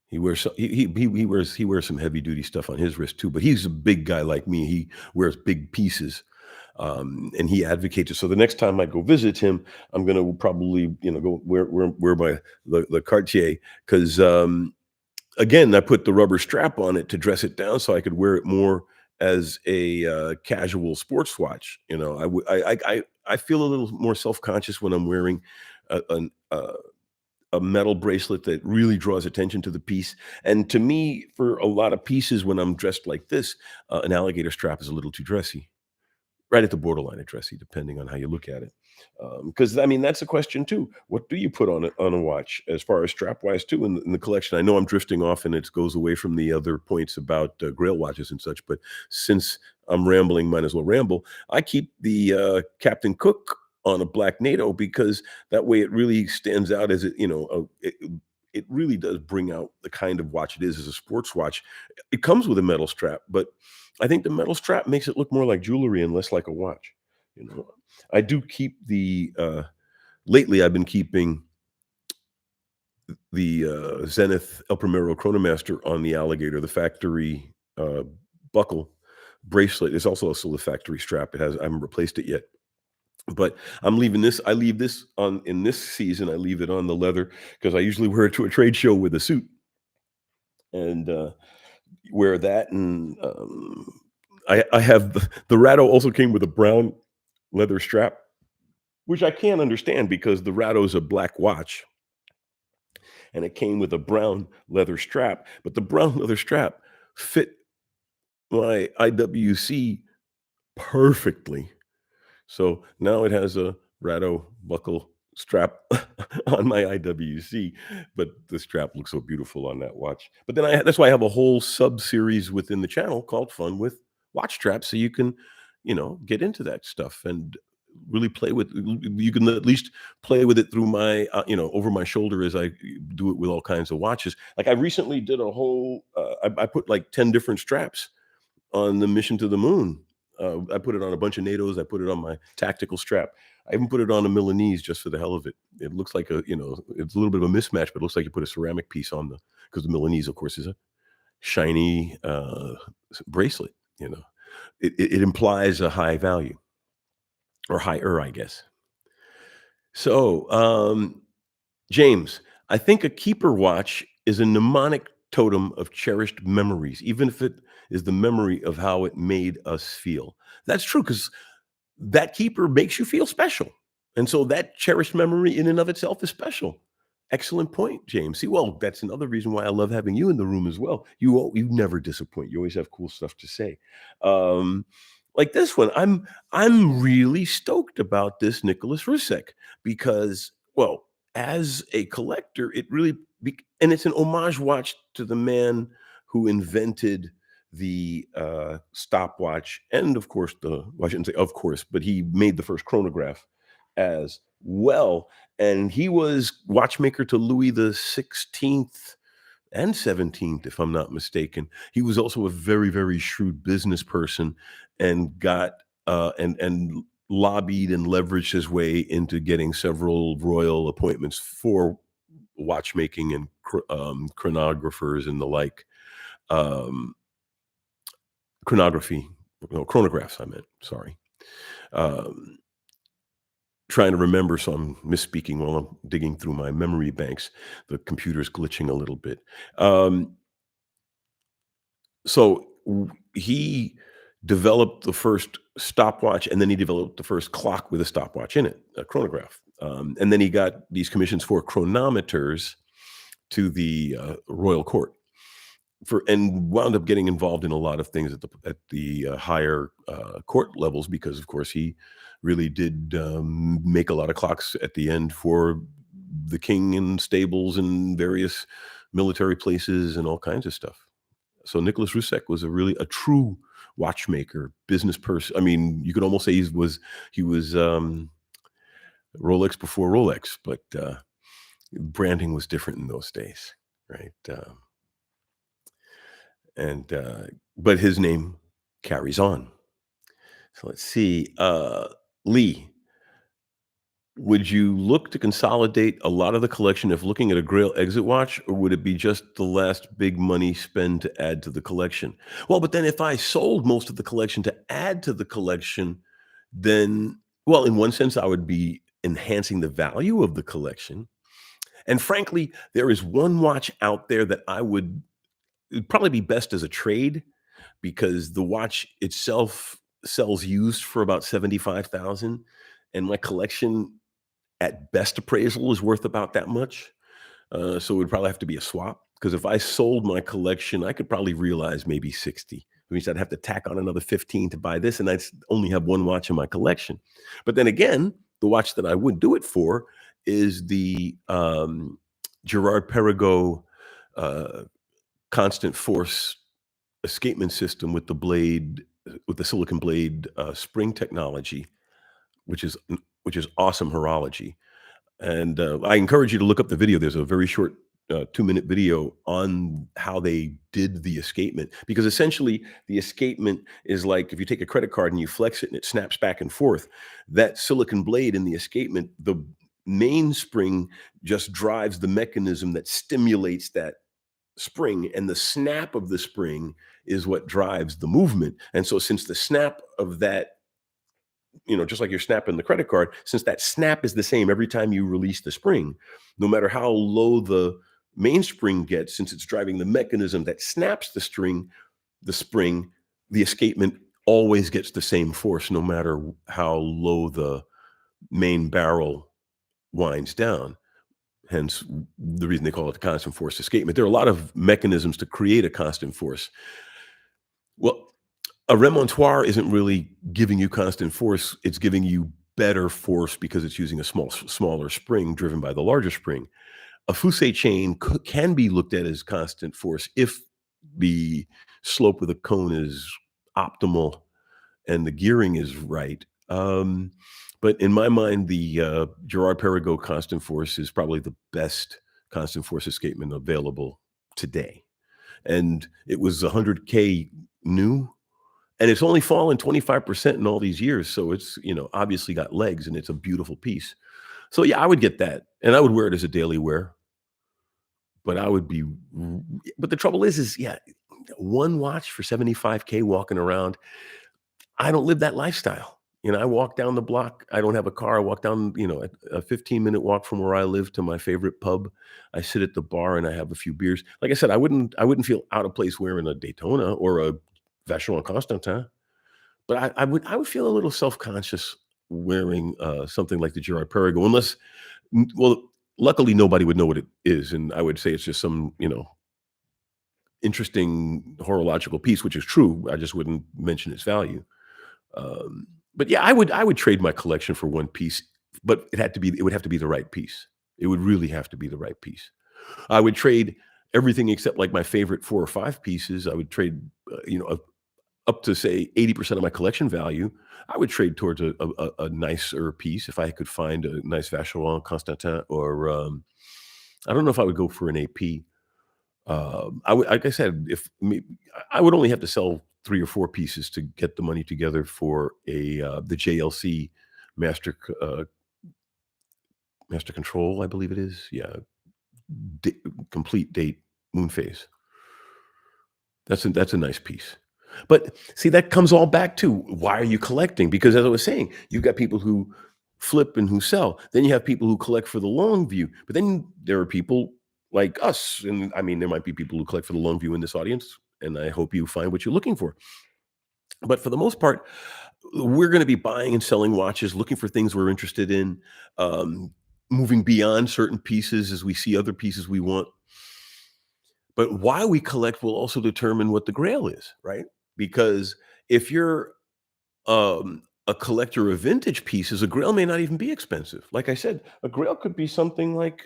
He wears some heavy duty stuff on his wrist too, but he's a big guy like me. He wears big pieces, and he advocates it. So the next time I go visit him, I'm gonna probably, go wear my the Cartier because, again, I put the rubber strap on it to dress it down so I could wear it more as a, casual sports watch. I feel a little more self-conscious when I'm wearing a metal bracelet that really draws attention to the piece, and to me, for a lot of pieces when I'm dressed like this, an alligator strap is a little too dressy. Right at the borderline of dressy, depending on how you look at it. Because I mean, that's a question too. What do you put on a watch as far as strap wise too in the collection? I know I'm drifting off and it goes away from the other points about Grail watches and such, but since I'm rambling, might as well ramble. I keep the Captain Cook on a black NATO because that way it really stands out as it really does bring out the kind of watch it is as a sports watch. It comes with a metal strap, but I think the metal strap makes it look more like jewelry and less like a watch, you know? I do keep lately I've been keeping the, Zenith El Primero Chronomaster on the alligator, the factory, buckle bracelet is also still the factory strap. I haven't replaced it yet, but I leave this on in this season, I leave it on the leather because I usually wear it to a trade show with a suit and, wear that and, I have the Ratto also came with a brown leather strap, which I can't understand because the Ratto's a black watch, and it came with a brown leather strap, but the brown leather strap fit my IWC perfectly. So now it has a Ratto buckle strap on my IWC, but the strap looks so beautiful on that watch. But then that's why I have a whole sub series within the channel called Fun with Watch Straps, so you can, get into that stuff and really play with. You can at least play with it through my, over my shoulder as I do it with all kinds of watches. Like I recently did a whole. I put like 10 different straps on the mission to the moon. I put it on a bunch of NATOs. I put it on my tactical strap. I even put it on a Milanese just for the hell of it. It looks like it's a little bit of a mismatch, but it looks like you put a ceramic piece on because the Milanese, of course, is a shiny bracelet. It implies a high value or higher, I guess. So, James, I think a keeper watch is a mnemonic totem of cherished memories, even if it is the memory of how it made us feel. That's true because that keeper makes you feel special. And so that cherished memory in and of itself is special. Excellent point, James. See, well, that's another reason why I love having you in the room as well. You never disappoint. You always have cool stuff to say. Um, like this one, I'm really stoked about this Nicholas Rusek because, well, as a collector, it really and it's an homage watch to the man who invented the stopwatch and of course I shouldn't say of course, but he made the first chronograph as well, and he was watchmaker to Louis the 16th and 17th, if I'm not mistaken. He was also a very, very shrewd business person and got and lobbied and leveraged his way into getting several royal appointments for watchmaking and chronographers and the like. Um, chronography, no, chronographs, I meant, sorry. Um, Trying to remember, so I'm misspeaking while I'm digging through my memory banks. The computer's glitching a little bit. Um, he developed the first stopwatch, and then he developed the first clock with a stopwatch in it, a chronograph. And then he got these commissions for chronometers to the royal court and wound up getting involved in a lot of things at the higher court levels because, of course, he really did make a lot of clocks at the end for the king and stables and various military places and all kinds of stuff. So Nicholas Rusek was a true watchmaker, business person. I mean, you could almost say he was Rolex before Rolex, but branding was different in those days, right? And but his name carries on. So let's see. Lee, would you look to consolidate a lot of the collection if looking at a Grail exit watch, or would it be just the last big money spend to add to the collection? Well, but then if I sold most of the collection to add to the collection, then, well, in one sense, I would be enhancing the value of the collection. And frankly, there is one watch out there that it'd probably be best as a trade because the watch itself sells used for about 75,000 and my collection at best appraisal is worth about that much. So it would probably have to be a swap because if I sold my collection, I could probably realize maybe 60. Which means I'd have to tack on another 15 to buy this, and only have one watch in my collection. But then again, the watch that I would do it for is the Gerard Perregaux uh, constant force escapement system with the silicon blade spring technology, which is awesome horology. And, I encourage you to look up the video. There's a very short, 2-minute video on how they did the escapement, because essentially the escapement is like if you take a credit card and you flex it and it snaps back and forth, that silicon blade in the escapement, the mainspring just drives the mechanism that stimulates that spring, and the snap of the spring is what drives the movement. And so since the snap of that, just like you're snapping the credit card, since that snap is the same every time you release the spring, no matter how low the mainspring gets, since it's driving the mechanism that snaps the spring, the escapement always gets the same force, no matter how low the main barrel winds down. Hence the reason they call it the constant force escapement. There are a lot of mechanisms to create a constant force. Well, a remontoir isn't really giving you constant force, it's giving you better force because it's using a smaller spring driven by the larger spring. A Fusee chain can be looked at as constant force if the slope of the cone is optimal and the gearing is right. But in my mind, the Gerard Perregaux constant force is probably the best constant force escapement available today. And it was 100K new, and it's only fallen 25% in all these years. So it's, obviously got legs and it's a beautiful piece. So yeah, I would get that and I would wear it as a daily wear, but but the trouble is, yeah, one watch for 75K walking around. I don't live that lifestyle. I walk down the block. I don't have a car. I walk down, a 15-minute walk from where I live to my favorite pub. I sit at the bar and I have a few beers. Like I said, I wouldn't feel out of place wearing a Daytona or a Vacheron Constantin. But I would feel a little self-conscious wearing, something like the Gerard Perregaux unless well, luckily, nobody would know what it is, and I would say it's just some, interesting horological piece, which is true. I just wouldn't mention its value. But yeah, I would trade my collection for one piece, but it would have to be the right piece. It would really have to be the right piece. I would trade everything except, like, my favorite 4 or 5 pieces. I would trade, up to, say, 80% of my collection value. I would trade towards a nicer piece if I could find a nice Vacheron Constantin or, I don't know if I would go for an AP. I would, like I said, if me I would only have to sell 3 or 4 pieces to get the money together for the JLC Master Master Control, I believe it is. Yeah, d complete date moon phase. That's a nice piece. But see, that comes all back to why are you collecting? Because as I was saying, you've got people who flip and who sell. Then you have people who collect for the long view. But then there are people like us, and I mean, there might be people who collect for the long view in this audience, and I hope you find what you're looking for. But for the most part, we're going to be buying and selling watches, looking for things we're interested in, um, moving beyond certain pieces as we see other pieces we want. But why we collect will also determine what the grail is, right? Because if you're a collector of vintage pieces, a grail may not even be expensive. Like I said, a grail could be something like,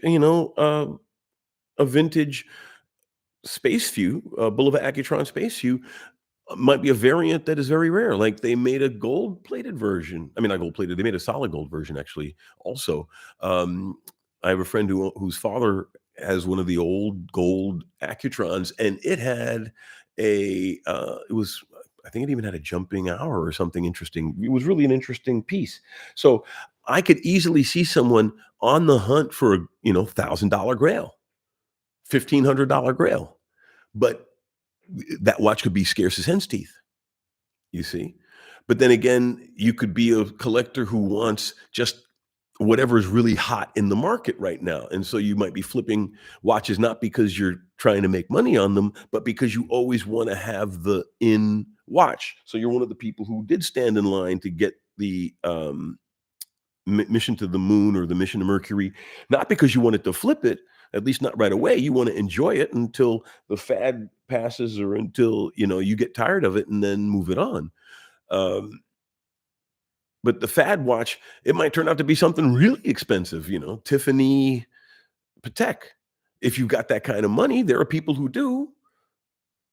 a vintage Space View, Bulova Accutron Space View, might be a variant that is very rare. Like they made a gold-plated version. I mean, not gold-plated. They made a solid gold version actually. Also, I have a friend whose father has one of the old gold Accutrons, and it had it was, I think it even had a jumping hour or something interesting. It was really an interesting piece. So I could easily see someone on the hunt for a, $1,000 Grail, $1,500 Grail, but that watch could be scarce as hen's teeth, you see? But then again, you could be a collector who wants just whatever is really hot in the market right now. And so you might be flipping watches not because you're trying to make money on them, but because you always want to have the in watch. So you're one of the people who did stand in line to get the mission to the moon or the mission to Mercury, not because you wanted to flip it, at least not right away. You want to enjoy it until the fad passes or until you get tired of it and then move it on. Um, but the fad watch, it might turn out to be something really expensive, Tiffany Patek. If you've got that kind of money, there are people who do.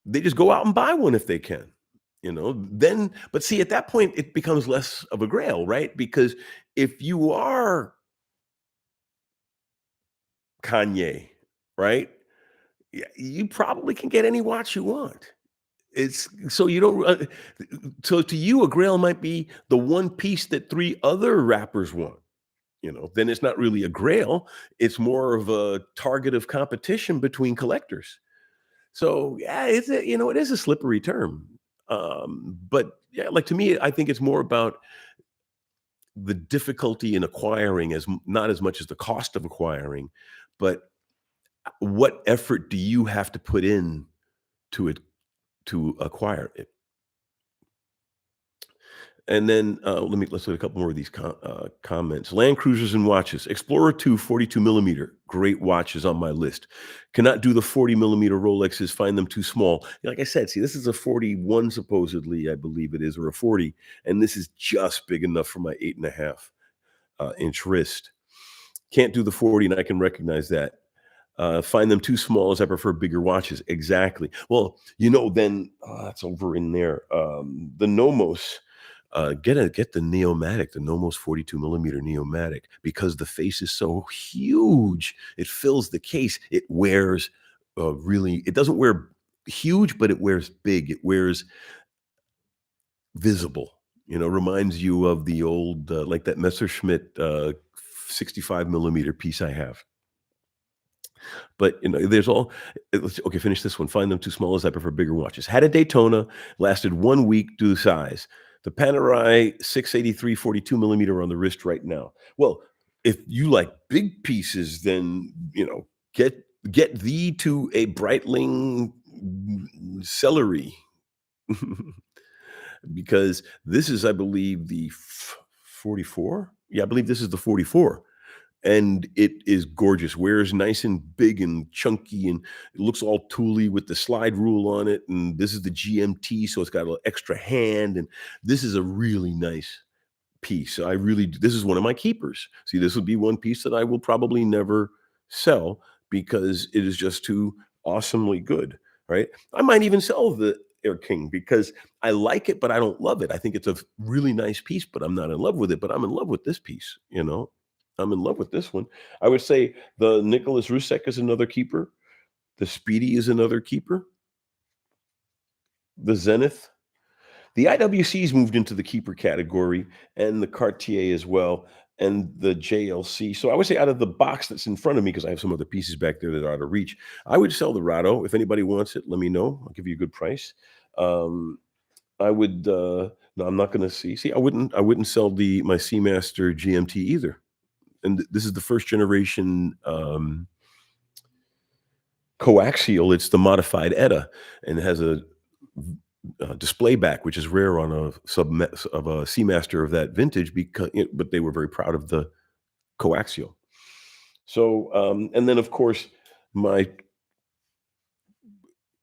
They just go out and buy one if they can. Then, but see, at that point, it becomes less of a grail, right? Because if you are Kanye, right? Yeah, you probably can get any watch you want. It's so you don't. So to you, a grail might be the one piece that three other rappers want. Then it's not really a grail. It's more of a target of competition between collectors. So yeah, it is a slippery term. But yeah, like to me, I think it's more about the difficulty in acquiring not as much as the cost of acquiring, but what effort do you have to put in to it to acquire it? And then let's look at a couple more of these comments. Land Cruisers and watches. Explorer 2 42 millimeter. Great watches on my list. Cannot do the 40 millimeter Rolexes. Find them too small. Like I said, see, this is a 41 supposedly, I believe it is, or a 40, and this is just big enough for my 8.5 inch wrist. Can't do the 40, and I can recognize that. Find them too small as I prefer bigger watches. Exactly. Well, then that's over in there. The Nomos. Get the Neomatic, the Nomos 42 millimeter Neomatic, because the face is so huge. It fills the case. It wears really. It doesn't wear huge, but it wears big. It wears visible. Reminds you of the old like that Messerschmitt 65 millimeter piece I have. But, there's all okay, finish this one. Find them too small as I prefer bigger watches. Had a Daytona, lasted 1 week due to size. The Panerai 683 42 millimeter on the wrist right now. Well, if you like big pieces, then, get thee to a Breitling celery because this is, I believe, the 44. Yeah, I believe this is the 44, and it is gorgeous. Wears nice and big and chunky, and it looks all tooly with the slide rule on it. And this is the GMT, so it's got a little extra hand. And this is a really nice piece. This is one of my keepers. See, this would be one piece that I will probably never sell because it is just too awesomely good, right? I might even sell the Air King because I like it, but I don't love it. I think it's a really nice piece, but I'm not in love with it. But I'm in love with this piece, I'm in love with this one. I would say the Nicholas Rusek is another keeper. The Speedy is another keeper. The Zenith. The IWC's moved into the keeper category, and the Cartier as well, and the JLC. So I would say out of the box that's in front of me, because I have some other pieces back there that are out of reach, I would sell the Rado. If anybody wants it, let me know. I'll give you a good price. I would no, I'm not gonna see. See, I wouldn't sell my Seamaster GMT either. And this is the first generation coaxial. It's the modified ETA, and it has a display back, which is rare on a of a Seamaster of that vintage because, but they were very proud of the coaxial. So, and then of course, my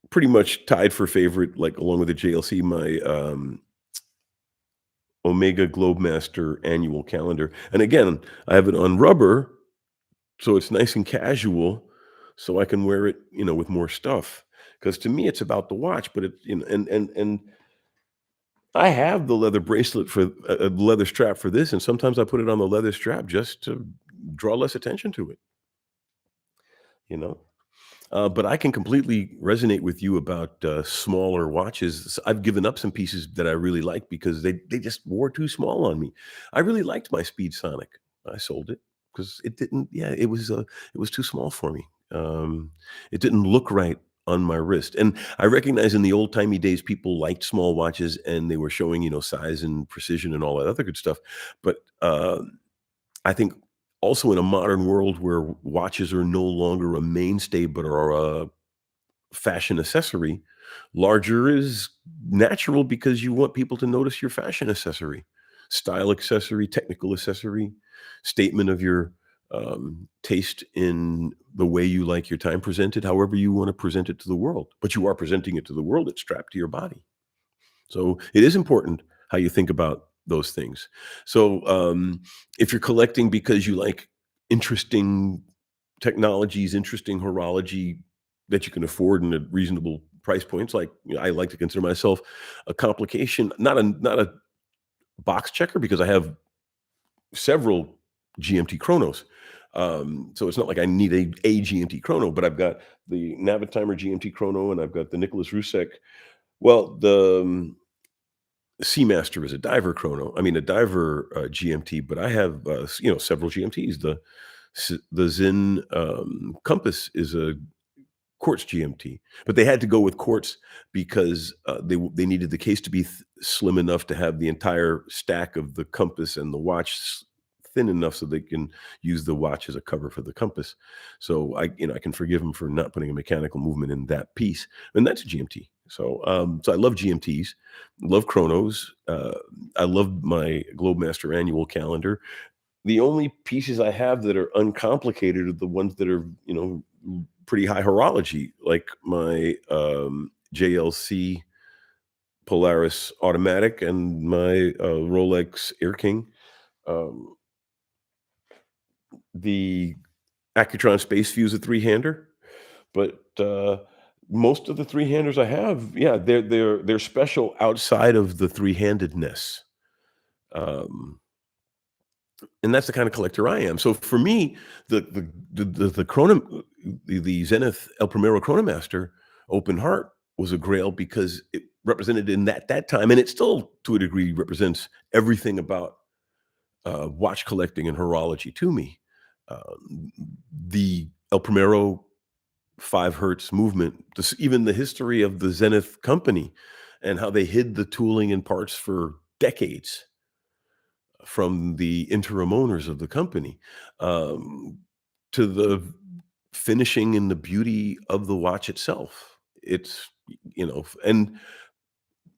pretty much tied for favorite, like along with the JLC, my Omega Globemaster annual calendar. And again, I have it on rubber, so it's nice and casual, so I can wear it, with more stuff. Because to me, it's about the watch, but and I have the leather bracelet for a leather strap for this, and sometimes I put it on the leather strap just to draw less attention to it. you know? But I can completely resonate with you about, smaller watches. I've given up some pieces that I really like because they just wore too small on me. I really liked my Speed Sonic. I sold it because it didn't yeah, it was too small for me. It didn't look right on my wrist, and I recognize in the old-timey days, people liked small watches, and they were showing, size and precision and all that other good stuff, but, I think also in a modern world where watches are no longer a mainstay, but are a fashion accessory, larger is natural because you want people to notice your fashion accessory, style accessory, technical accessory, statement of your taste in the way you like your time presented, however you want to present it to the world. But you are presenting it to the world, it's strapped to your body. So it is important how you think about those things. So if you're collecting because you like interesting technologies, interesting horology that you can afford in a reasonable price points, like I like to consider myself a complication, not a box checker because I have several GMT chronos. So it's not like I need a GMT chrono, but I've got the Navitimer GMT chrono and I've got the Nicholas Rusek. Well, the Seamaster is a diver chrono. I mean, a diver GMT, but I have several GMTs. The Zen Compass is a quartz GMT, but they had to go with quartz because they needed the case to be slim enough to have the entire stack of the compass and the watch thin enough so they can use the watch as a cover for the compass. So I can forgive them for not putting a mechanical movement in that piece, and that's a GMT. So I love GMTs, love chronos. I love my Globemaster annual calendar. The only pieces I have that are uncomplicated are the ones that are, pretty high horology, like my, JLC Polaris automatic and my, Rolex Air King. Um, the Accutron Space Fuse, a three-hander, but, most of the three-handers I have, yeah, they're special outside of the three-handedness. Um And that's the kind of collector I am. So for me, the chrono the Zenith El Primero Chronomaster Open Heart was a grail because it represented in that time, and it still to a degree represents everything about watch collecting and horology to me. The El Primero 5 hertz movement, even the history of the Zenith company and how they hid the tooling and parts for decades from the interim owners of the company, um, to the finishing and the beauty of the watch itself. It's and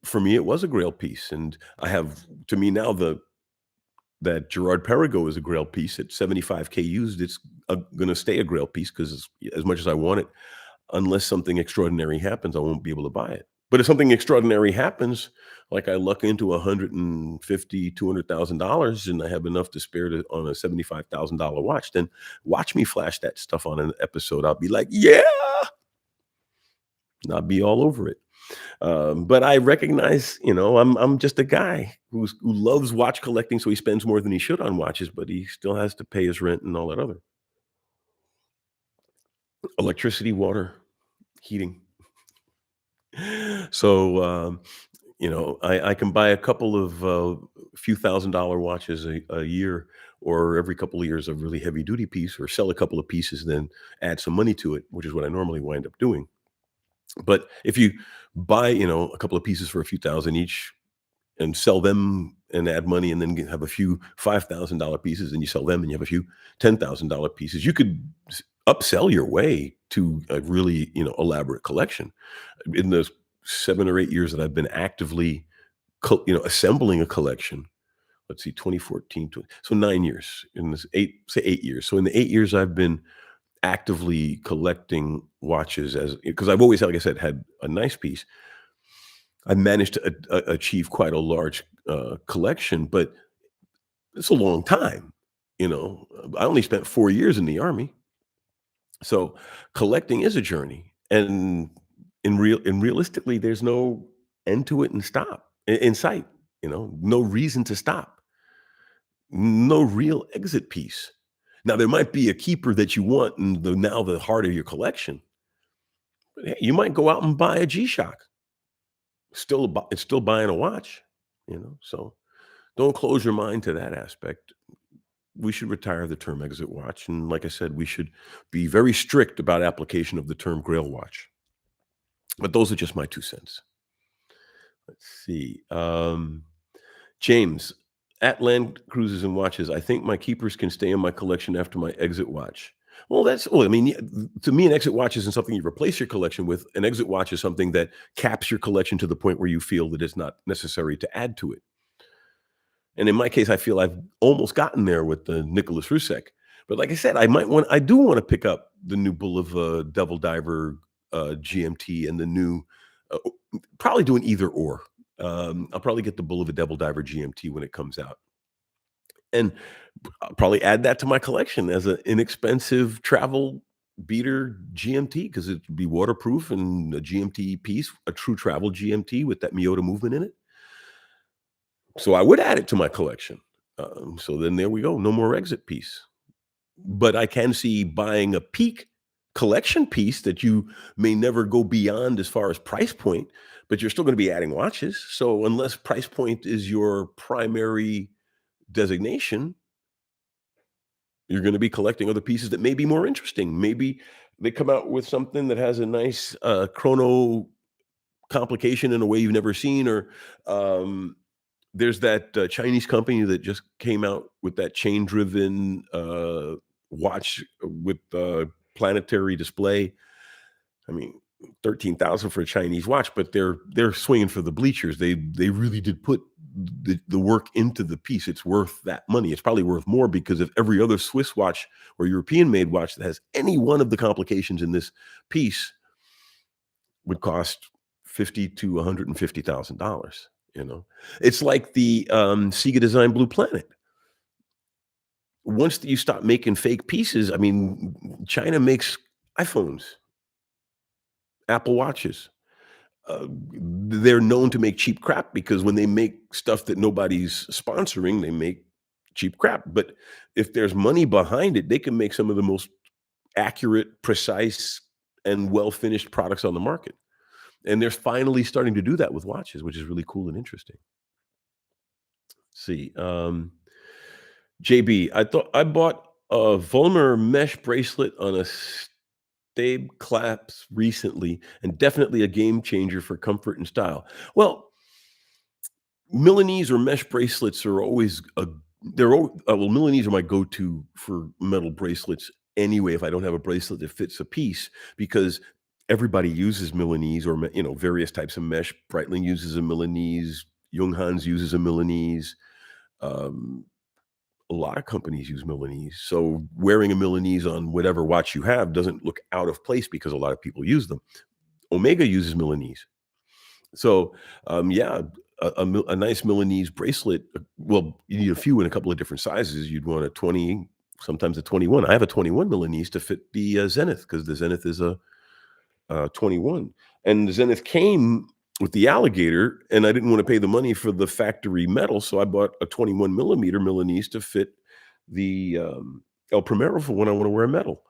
for me, it was a Grail piece, and I have to me now that Gerard Perigo is a Grail piece at 75K used. It's going to stay a Grail piece because as much as I want it, unless something extraordinary happens, I won't be able to buy it. But if something extraordinary happens, like I luck into 150, $200,000 and I have enough to spare on a $75,000 watch, then watch me flash that stuff on an episode. I'll be like, yeah, and I'll be all over it. But I recognize, I'm just a guy who loves watch collecting, so he spends more than he should on watches, but he still has to pay his rent and all that other electricity, water, heating. So, I can buy a couple of few $1,000 watches a year, or every couple of years a really heavy duty piece, or sell a couple of pieces, then add some money to it, which is what I normally wind up doing. But if you buy, a couple of pieces for a few thousand each and sell them and add money and then have a few $5,000 pieces and you sell them and you have a few $10,000 pieces, you could upsell your way to a really, elaborate collection. In the 7 or 8 years that I've been actively assembling a collection, let's see, 2014, so 9 years, in this 8 years. So in the 8 years I've been actively collecting watches, as because I've always, like I said, had a nice piece. I managed to achieve quite a large, collection, but it's a long time, I only spent 4 years in the Army. So collecting is a journey, and realistically, there's no end to it and stop in sight. No reason to stop, no real exit piece. Now there might be a keeper that you want in the heart of your collection, but hey, you might go out and buy a G-Shock. It's still buying a watch, so don't close your mind to that aspect. We should retire the term exit watch, and like I said, we should be very strict about application of the term Grail watch. But those are just my 2 cents. Let's see. James, at Land Cruises and Watches, I think my keepers can stay in my collection after my exit watch. Well, I mean, to me, an exit watch isn't something you replace your collection with. An exit watch is something that caps your collection to the point where you feel that it's not necessary to add to it. And in my case, I feel I've almost gotten there with the Nicholas Rusek. But like I said, I do want to pick up the new Bulova Devil Diver GMT and the new, uh, probably doing either or. I'll probably get the Bulova Devil Diver GMT when it comes out. And I'll probably add that to my collection as an inexpensive travel beater GMT because it'd be waterproof and a GMT piece, a true travel GMT with that Miyota movement in it. So I would add it to my collection. So then there we go. No more exit piece. But I can see buying a peak collection piece that you may never go beyond as far as price point, but you're still going to be adding watches. So unless price point is your primary designation, you're going to be collecting other pieces that may be more interesting. Maybe they come out with something that has a nice chrono complication in a way you've never seen, or there's that Chinese company that just came out with that chain-driven watch with planetary display. I mean, 13,000 for a Chinese watch, but they're swinging for the bleachers. They really did put the work into the piece. It's worth that money. It's probably worth more because of every other Swiss watch or European-made watch that has any one of the complications in this piece would cost 50 to $150,000. It's like the Sega Design Blue Planet. Once you stop making fake pieces, I mean, China makes iPhones, Apple Watches. They're known to make cheap crap because when they make stuff that nobody's sponsoring, they make cheap crap. But if there's money behind it, they can make some of the most accurate, precise, and well finished products on the market. And they're finally starting to do that with watches, which is really cool and interesting. Let's see. JB, I thought I bought a Volmer mesh bracelet on a Stabe clasp recently, and definitely a game changer for comfort and style. Well, Milanese or mesh bracelets are always Milanese are my go-to for metal bracelets anyway. If I don't have a bracelet that fits a piece, because everybody uses Milanese or various types of mesh. Breitling uses a Milanese. Junghans uses a Milanese. Um, a lot of companies use Milanese. So wearing a Milanese on whatever watch you have doesn't look out of place because a lot of people use them. Omega uses Milanese. So, yeah, a nice Milanese bracelet. Well, you need a few in a couple of different sizes. You'd want a 20, sometimes a 21. I have a 21 Milanese to fit the Zenith because the Zenith is a 21. And the Zenith came with the alligator, and I didn't want to pay the money for the factory metal, so I bought a 21 millimeter Milanese to fit the El Primero for when I want to wear a metal.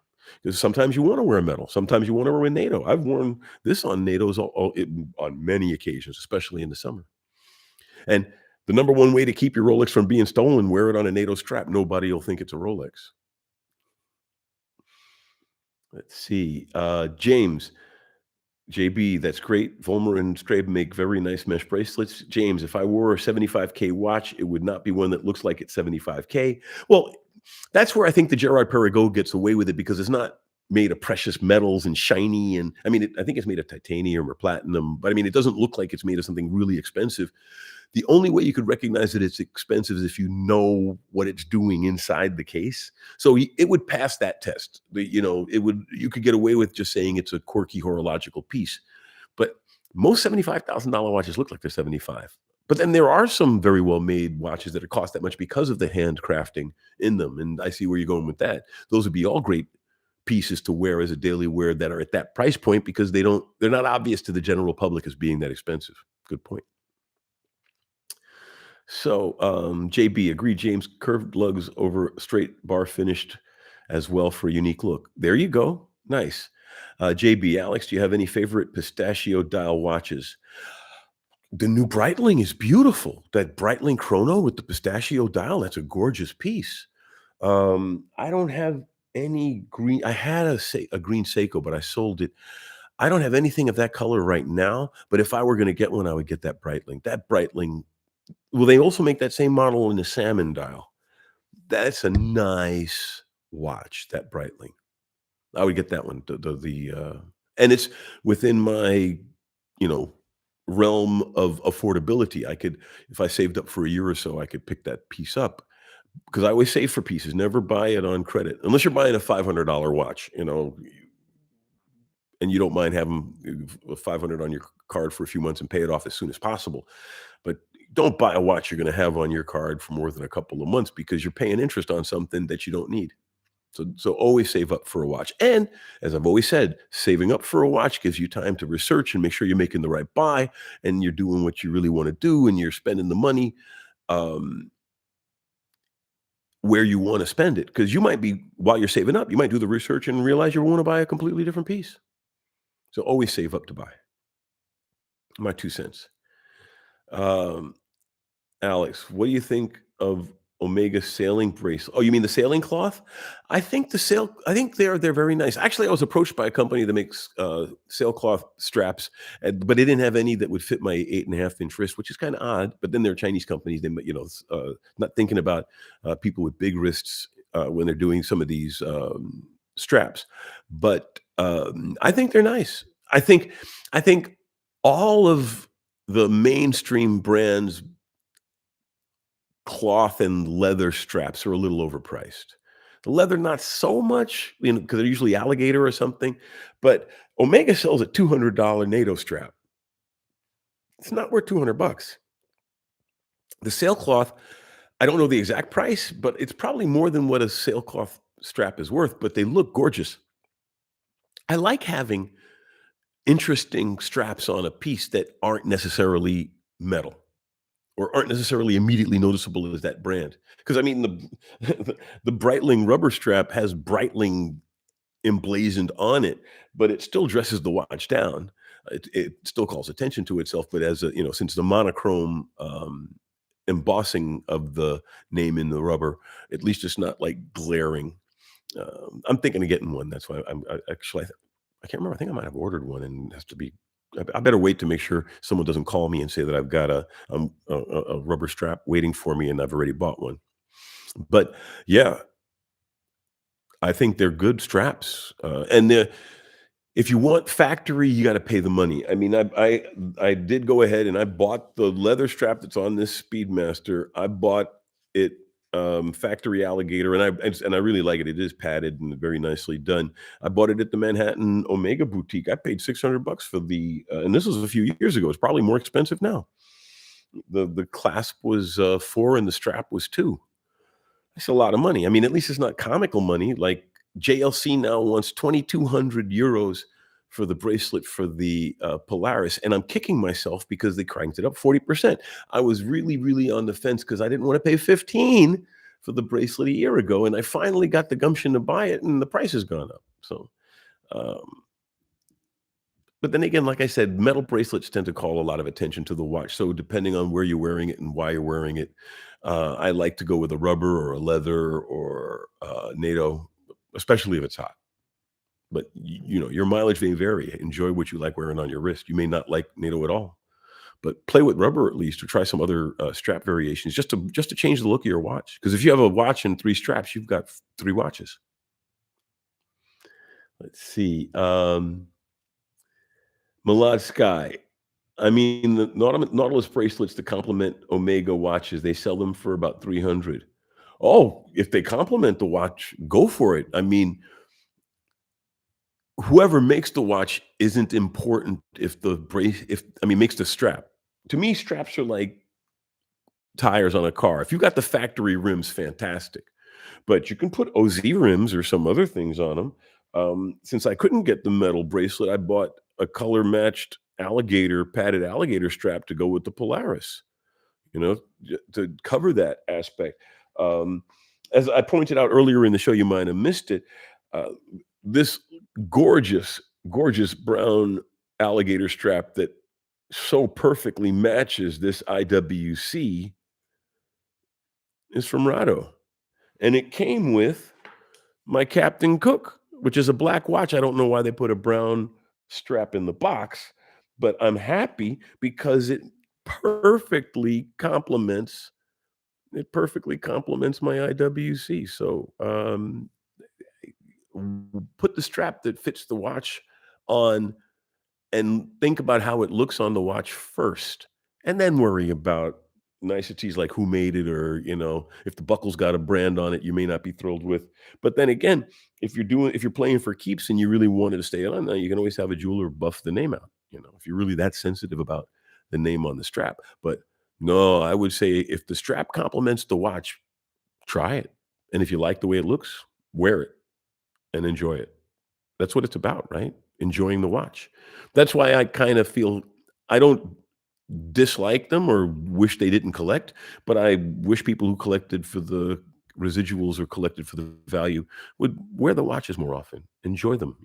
Because sometimes you want to wear a metal, sometimes you want to wear a NATO. I've worn this on NATOs on many occasions, especially in the summer. And the number one way to keep your Rolex from being stolen, wear it on a NATO strap. Nobody will think it's a Rolex. Let's see. James, JB, that's great. Volmer and Strabe make very nice mesh bracelets. James, if I wore a 75K watch, it would not be one that looks like it's 75K. Well, that's where I think the Gerard Perregaux gets away with it because it's not made of precious metals and shiny. And I mean, I think it's made of titanium or platinum, but I mean, it doesn't look like it's made of something really expensive. The only way you could recognize that it's expensive is if you know what it's doing inside the case. So it would pass that test. You could get away with just saying it's a quirky horological piece. But most $75,000 watches look like they're 75. But then there are some very well made watches that cost that much because of the handcrafting in them. And I see where you're going with that. Those would be all great pieces to wear as a daily wear that are at that price point because they're not obvious to the general public as being that expensive. Good point. So, JB, agree, James, curved lugs over straight bar finished as well for a unique look. There you go. Nice. JB, Alex, do you have any favorite pistachio dial watches? The new Breitling is beautiful. That Breitling Chrono with the pistachio dial, that's a gorgeous piece. I don't have any green. I had a green Seiko, but I sold it. I don't have anything of that color right now, but if I were gonna get one, I would get that Breitling. That Breitling, well, they also make that same model in the salmon dial. That's a nice watch, that Breitling. I would get that one. And it's within my, you know, realm of affordability. I could, if I saved up for a year or so, I could pick that piece up because I always save for pieces. Never buy it on credit unless you're buying a $500 watch, and you don't mind having 500 on your card for a few months and pay it off as soon as possible. But don't buy a watch you're going to have on your card for more than a couple of months because you're paying interest on something that you don't need. So always save up for a watch. And as I've always said, saving up for a watch gives you time to research and make sure you're making the right buy and you're doing what you really want to do and you're spending the money um, where you want to spend it. Because you might be, while you're saving up, you might do the research and realize you want to buy a completely different piece. So always save up to buy. My 2 cents. Um, Alex, what do you think of Omega sailing bracelet? Oh, you mean the sailing cloth? I think they're very nice. Actually, I was approached by a company that makes sailcloth straps, but they didn't have any that would fit my 8.5-inch wrist, which is kind of odd. But then they're Chinese companies. Not thinking about people with big wrists when they're doing some of these straps. But I think they're nice. I think all of the mainstream brands cloth and leather straps are a little overpriced. The leather, not so much, because they're usually alligator or something. But Omega sells a $200 NATO strap. It's not worth $200. The sailcloth, I don't know the exact price, but it's probably more than what a sailcloth strap is worth. But they look gorgeous. I like having interesting straps on a piece that aren't necessarily metal, or aren't necessarily immediately noticeable as that brand. Because I mean, the Breitling rubber strap has Breitling emblazoned on it, but it still dresses the watch down. It still calls attention to itself, but as a, since the monochrome embossing of the name in the rubber, at least it's not like glaring. I'm thinking of getting one. That's why I can't remember. I think I might have ordered one, and it has to be. I better wait to make sure someone doesn't call me and say that I've got a rubber strap waiting for me, and I've already bought one. But yeah, I think they're good straps, if you want factory, you got to pay the money. I mean, I did go ahead and I bought the leather strap that's on this Speedmaster. I bought it factory alligator, and I really like it. It is padded and very nicely done. I bought it at the Manhattan Omega boutique. I paid $600 for and this was a few years ago. It's probably more expensive now. The clasp was 4 and the strap was 2. That's a lot of money. I mean, at least it's not comical money. Like JLC now wants 2,200 euros for the bracelet for the Polaris, and I'm kicking myself because they cranked it up 40%. I was really, really on the fence because I didn't want to pay 15 for the bracelet a year ago, and I finally got the gumption to buy it, and the price has gone up. So, um, but then again, like I said, metal bracelets tend to call a lot of attention to the watch. So depending on where you're wearing it and why you're wearing it, I like to go with a rubber or a leather or NATO, especially if it's hot. But your mileage may vary. Enjoy what you like wearing on your wrist. You may not like NATO at all, but play with rubber at least, or try some other strap variations just to change the look of your watch. Because if you have a watch and 3 straps, you've got 3 watches. Let's see. Malad Sky. I mean, the Nautilus bracelets to complement Omega watches, they sell them for about 300. Oh, if they complement the watch, go for it. I mean, whoever makes the watch isn't important if the brace if I mean, makes the strap. To me, straps are like tires on a car. If you got the factory rims, fantastic. But you can put OZ rims or some other things on them. Since I couldn't get the metal bracelet, I bought a color matched padded alligator strap to go with the Polaris, to cover that aspect. Um, as I pointed out earlier in the show, you might have missed it. Uh, this gorgeous, gorgeous brown alligator strap that so perfectly matches this IWC is from Rado, and it came with my Captain Cook, which is a black watch. I don't know why they put a brown strap in the box, but I'm happy because perfectly complements perfectly complements my IWC. So, put the strap that fits the watch on and think about how it looks on the watch first, and then worry about niceties like who made it, or if the buckle's got a brand on it you may not be thrilled with. But then again, if you're playing for keeps and you really wanted to stay on, you can always have a jeweler buff the name out, if you're really that sensitive about the name on the strap. But no, I would say if the strap complements the watch, try it. And if you like the way it looks, wear it and enjoy it. That's what it's about, right? Enjoying the watch. That's why I kind of feel I don't dislike them or wish they didn't collect, but I wish people who collected for the residuals or collected for the value would wear the watches more often. Enjoy them.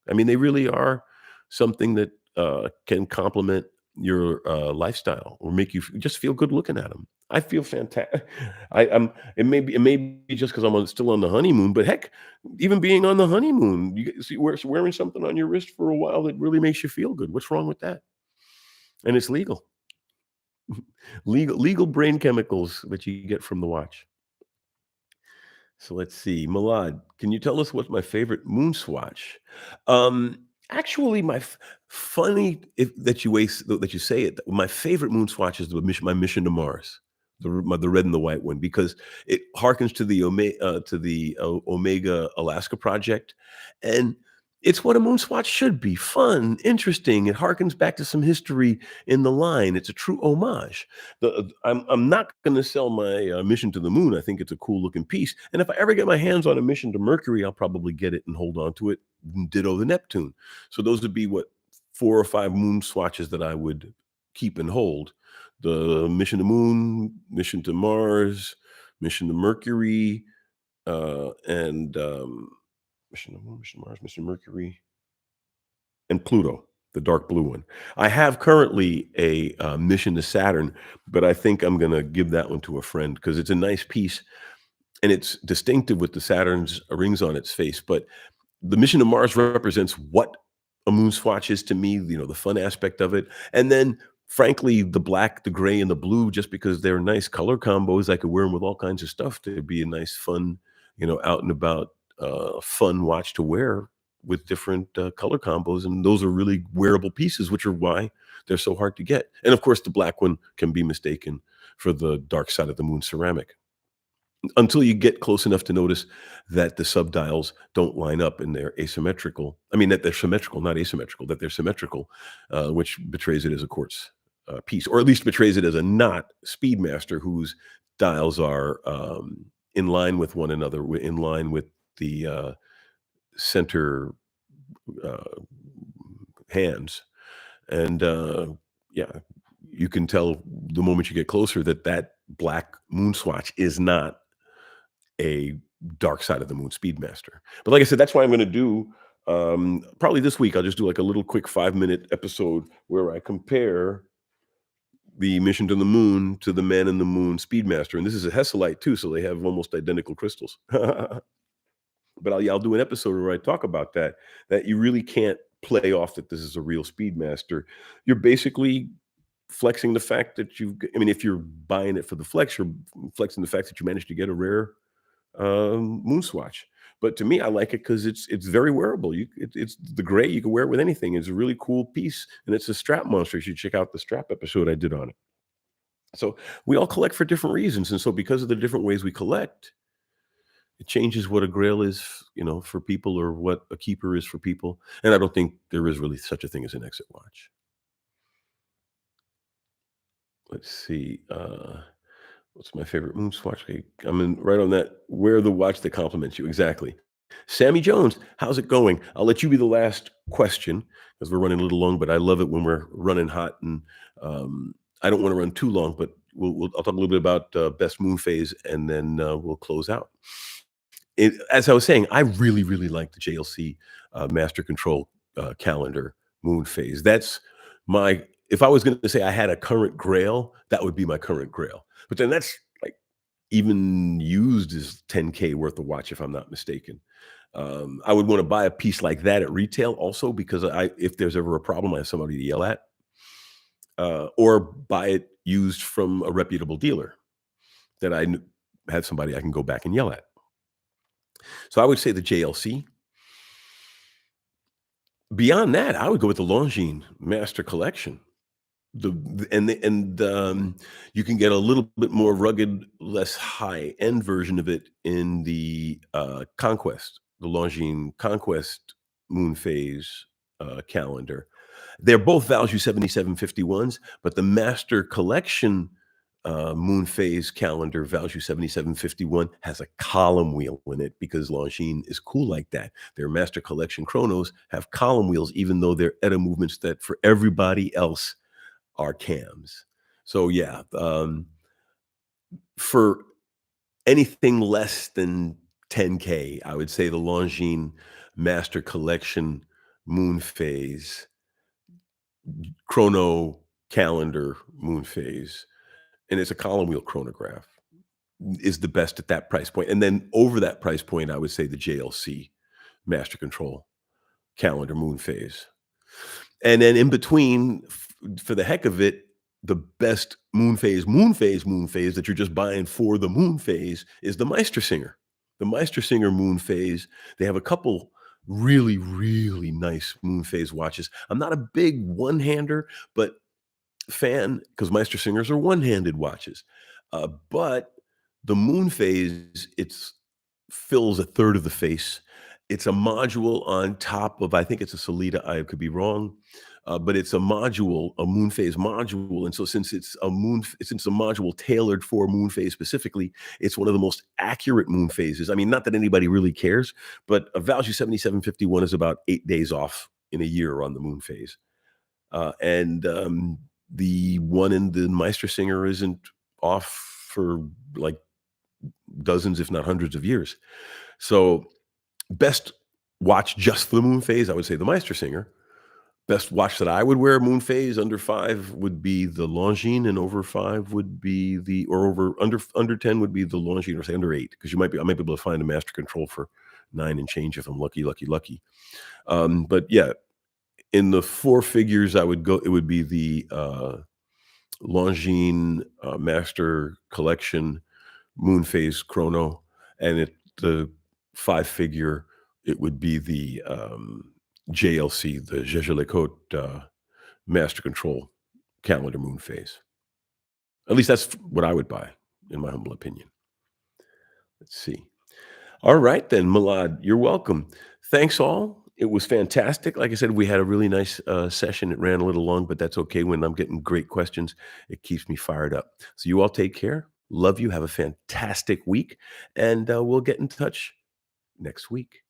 I mean, they really are something that can complement your lifestyle or make you just feel good looking at them. I feel fantastic. It may be just because still on the honeymoon, but heck, even being on the honeymoon, you see, wearing something on your wrist for a while that really makes you feel good. What's wrong with that? And it's legal. Legal brain chemicals that you get from the watch. So let's see, Milad, can you tell us what's my favorite moon swatch? Actually, funny that you say it. My favorite moon swatch is my mission to Mars, the red and the white one, because it harkens to the Omega Alaska project, and it's what a moon swatch should be: fun, interesting. It harkens back to some history in the line. It's a true homage. I'm not going to sell my mission to the moon. I think it's a cool looking piece, and if I ever get my hands on a mission to Mercury, I'll probably get it and hold on to it. Ditto the Neptune. So those would be what 4 or 5 moon swatches that I would keep and hold: the mission to moon, mission to Mars, mission to Mercury, and mission to moon, mission to Mars, mission to Mercury, and Pluto, the dark blue one. I have currently a mission to Saturn, but I think I'm going to give that one to a friend because it's a nice piece and it's distinctive with the Saturn's rings on its face. But the mission to Mars represents what a moon swatch is to me, the fun aspect of it. And then, frankly, the black, the gray, and the blue, just because they're nice color combos, I could wear them with all kinds of stuff to be a nice, fun, out and about, fun watch to wear with different color combos. And those are really wearable pieces, which are why they're so hard to get. And of course, the black one can be mistaken for the dark side of the moon ceramic until you get close enough to notice that the subdials don't line up and they're asymmetrical. I mean, that they're symmetrical, not asymmetrical, that they're symmetrical, which betrays it as a quartz piece, or at least betrays it as a not Speedmaster whose dials are in line with one another, in line with the center uh, hands. And yeah, you can tell the moment you get closer that that black moon swatch is not a dark side of the moon Speedmaster. But like I said, that's why I'm going to do probably this week. I'll just do like a little quick 5-minute episode where I compare the mission to the moon to the man in the moon Speedmaster. And this is a Hesselite too, so they have almost identical crystals. But I'll do an episode where I talk about that you really can't play off that this is a real Speedmaster. You're basically flexing the fact that if you're buying it for the flex, you're flexing the fact that you managed to get a rare moon swatch. But to me, I like it because it's very wearable. It's the gray. You can wear it with anything. It's a really cool piece, and it's a strap monster. You should check out the strap episode I did on it. So we all collect for different reasons, and so because of the different ways we collect, it changes what a Grail is, for people, or what a keeper is for people. And I don't think there is really such a thing as an exit watch. Let's see. What's my favorite moon swatch? Okay, I'm in right on that. Wear the watch that compliments you. Exactly. Sammy Jones, how's it going? I'll let you be the last question because we're running a little long, but I love it when we're running hot, and I don't want to run too long, but I'll talk a little bit about best moon phase, and then we'll close out. As I was saying, I really, really like the JLC Master Control calendar moon phase. That's my. If I was going to say I had a current Grail, that would be my current Grail. But then that's like even used as 10K worth of watch, if I'm not mistaken. I would want to buy a piece like that at retail also because if there's ever a problem, I have somebody to yell at, or buy it used from a reputable dealer that have somebody I can go back and yell at. So I would say the JLC. Beyond that, I would go with the Longines Master Collection. You can get a little bit more rugged, less high-end version of it in the, Conquest, the Longines Conquest moon phase, calendar. They're both Value 7751s, but the Master Collection, moon phase calendar, Value 7751, has a column wheel in it because Longines is cool like that. Their Master Collection chronos have column wheels, even though they're ETA movements that for everybody else are cams. So yeah, for anything less than 10K, I would say the Longines Master Collection moon phase chrono calendar moon phase, and it's a column wheel chronograph, is the best at that price point. And then over that price point, I would say the JLC Master Control calendar moon phase. And then in between, for the heck of it, the best moon phase that you're just buying for the moon phase is the Meistersinger. The Meistersinger moon phase, they have a couple really, really nice moon phase watches. I'm not a big one-hander, but fan because Meistersingers are one-handed watches. But the moon phase, it's fills a third of the face. It's a module on top of, I think it's a Solita, I could be wrong, but it's a module, a moon phase module. And so since a module tailored for moon phase specifically, it's one of the most accurate moon phases. I mean, not that anybody really cares, but a Value 7751 is about 8 days off in a year on the moon phase. And the one in the Meistersinger isn't off for like dozens, if not hundreds of years. So best watch just for the moon phase, I would say the Meistersinger. Best watch that I would wear moon phase under 5 would be the Longines, and over 5 would be or under 10 would be the Longines, or say under 8, because I might be able to find a Master Control for 9 and change if I'm lucky, lucky, lucky. But yeah, in the 4 figures, it would be the Longines Master Collection moon phase chrono, and the 5-figure, it would be the JLC, the Jaeger-LeCoultre Master Control calendar moon phase. At least that's what I would buy, in my humble opinion. Let's see. All right then, Milad, you're welcome. Thanks all. It was fantastic. Like I said, we had a really nice session. It ran a little long, but that's okay. When I'm getting great questions, it keeps me fired up. So you all take care. Love you. Have a fantastic week. And we'll get in touch next week.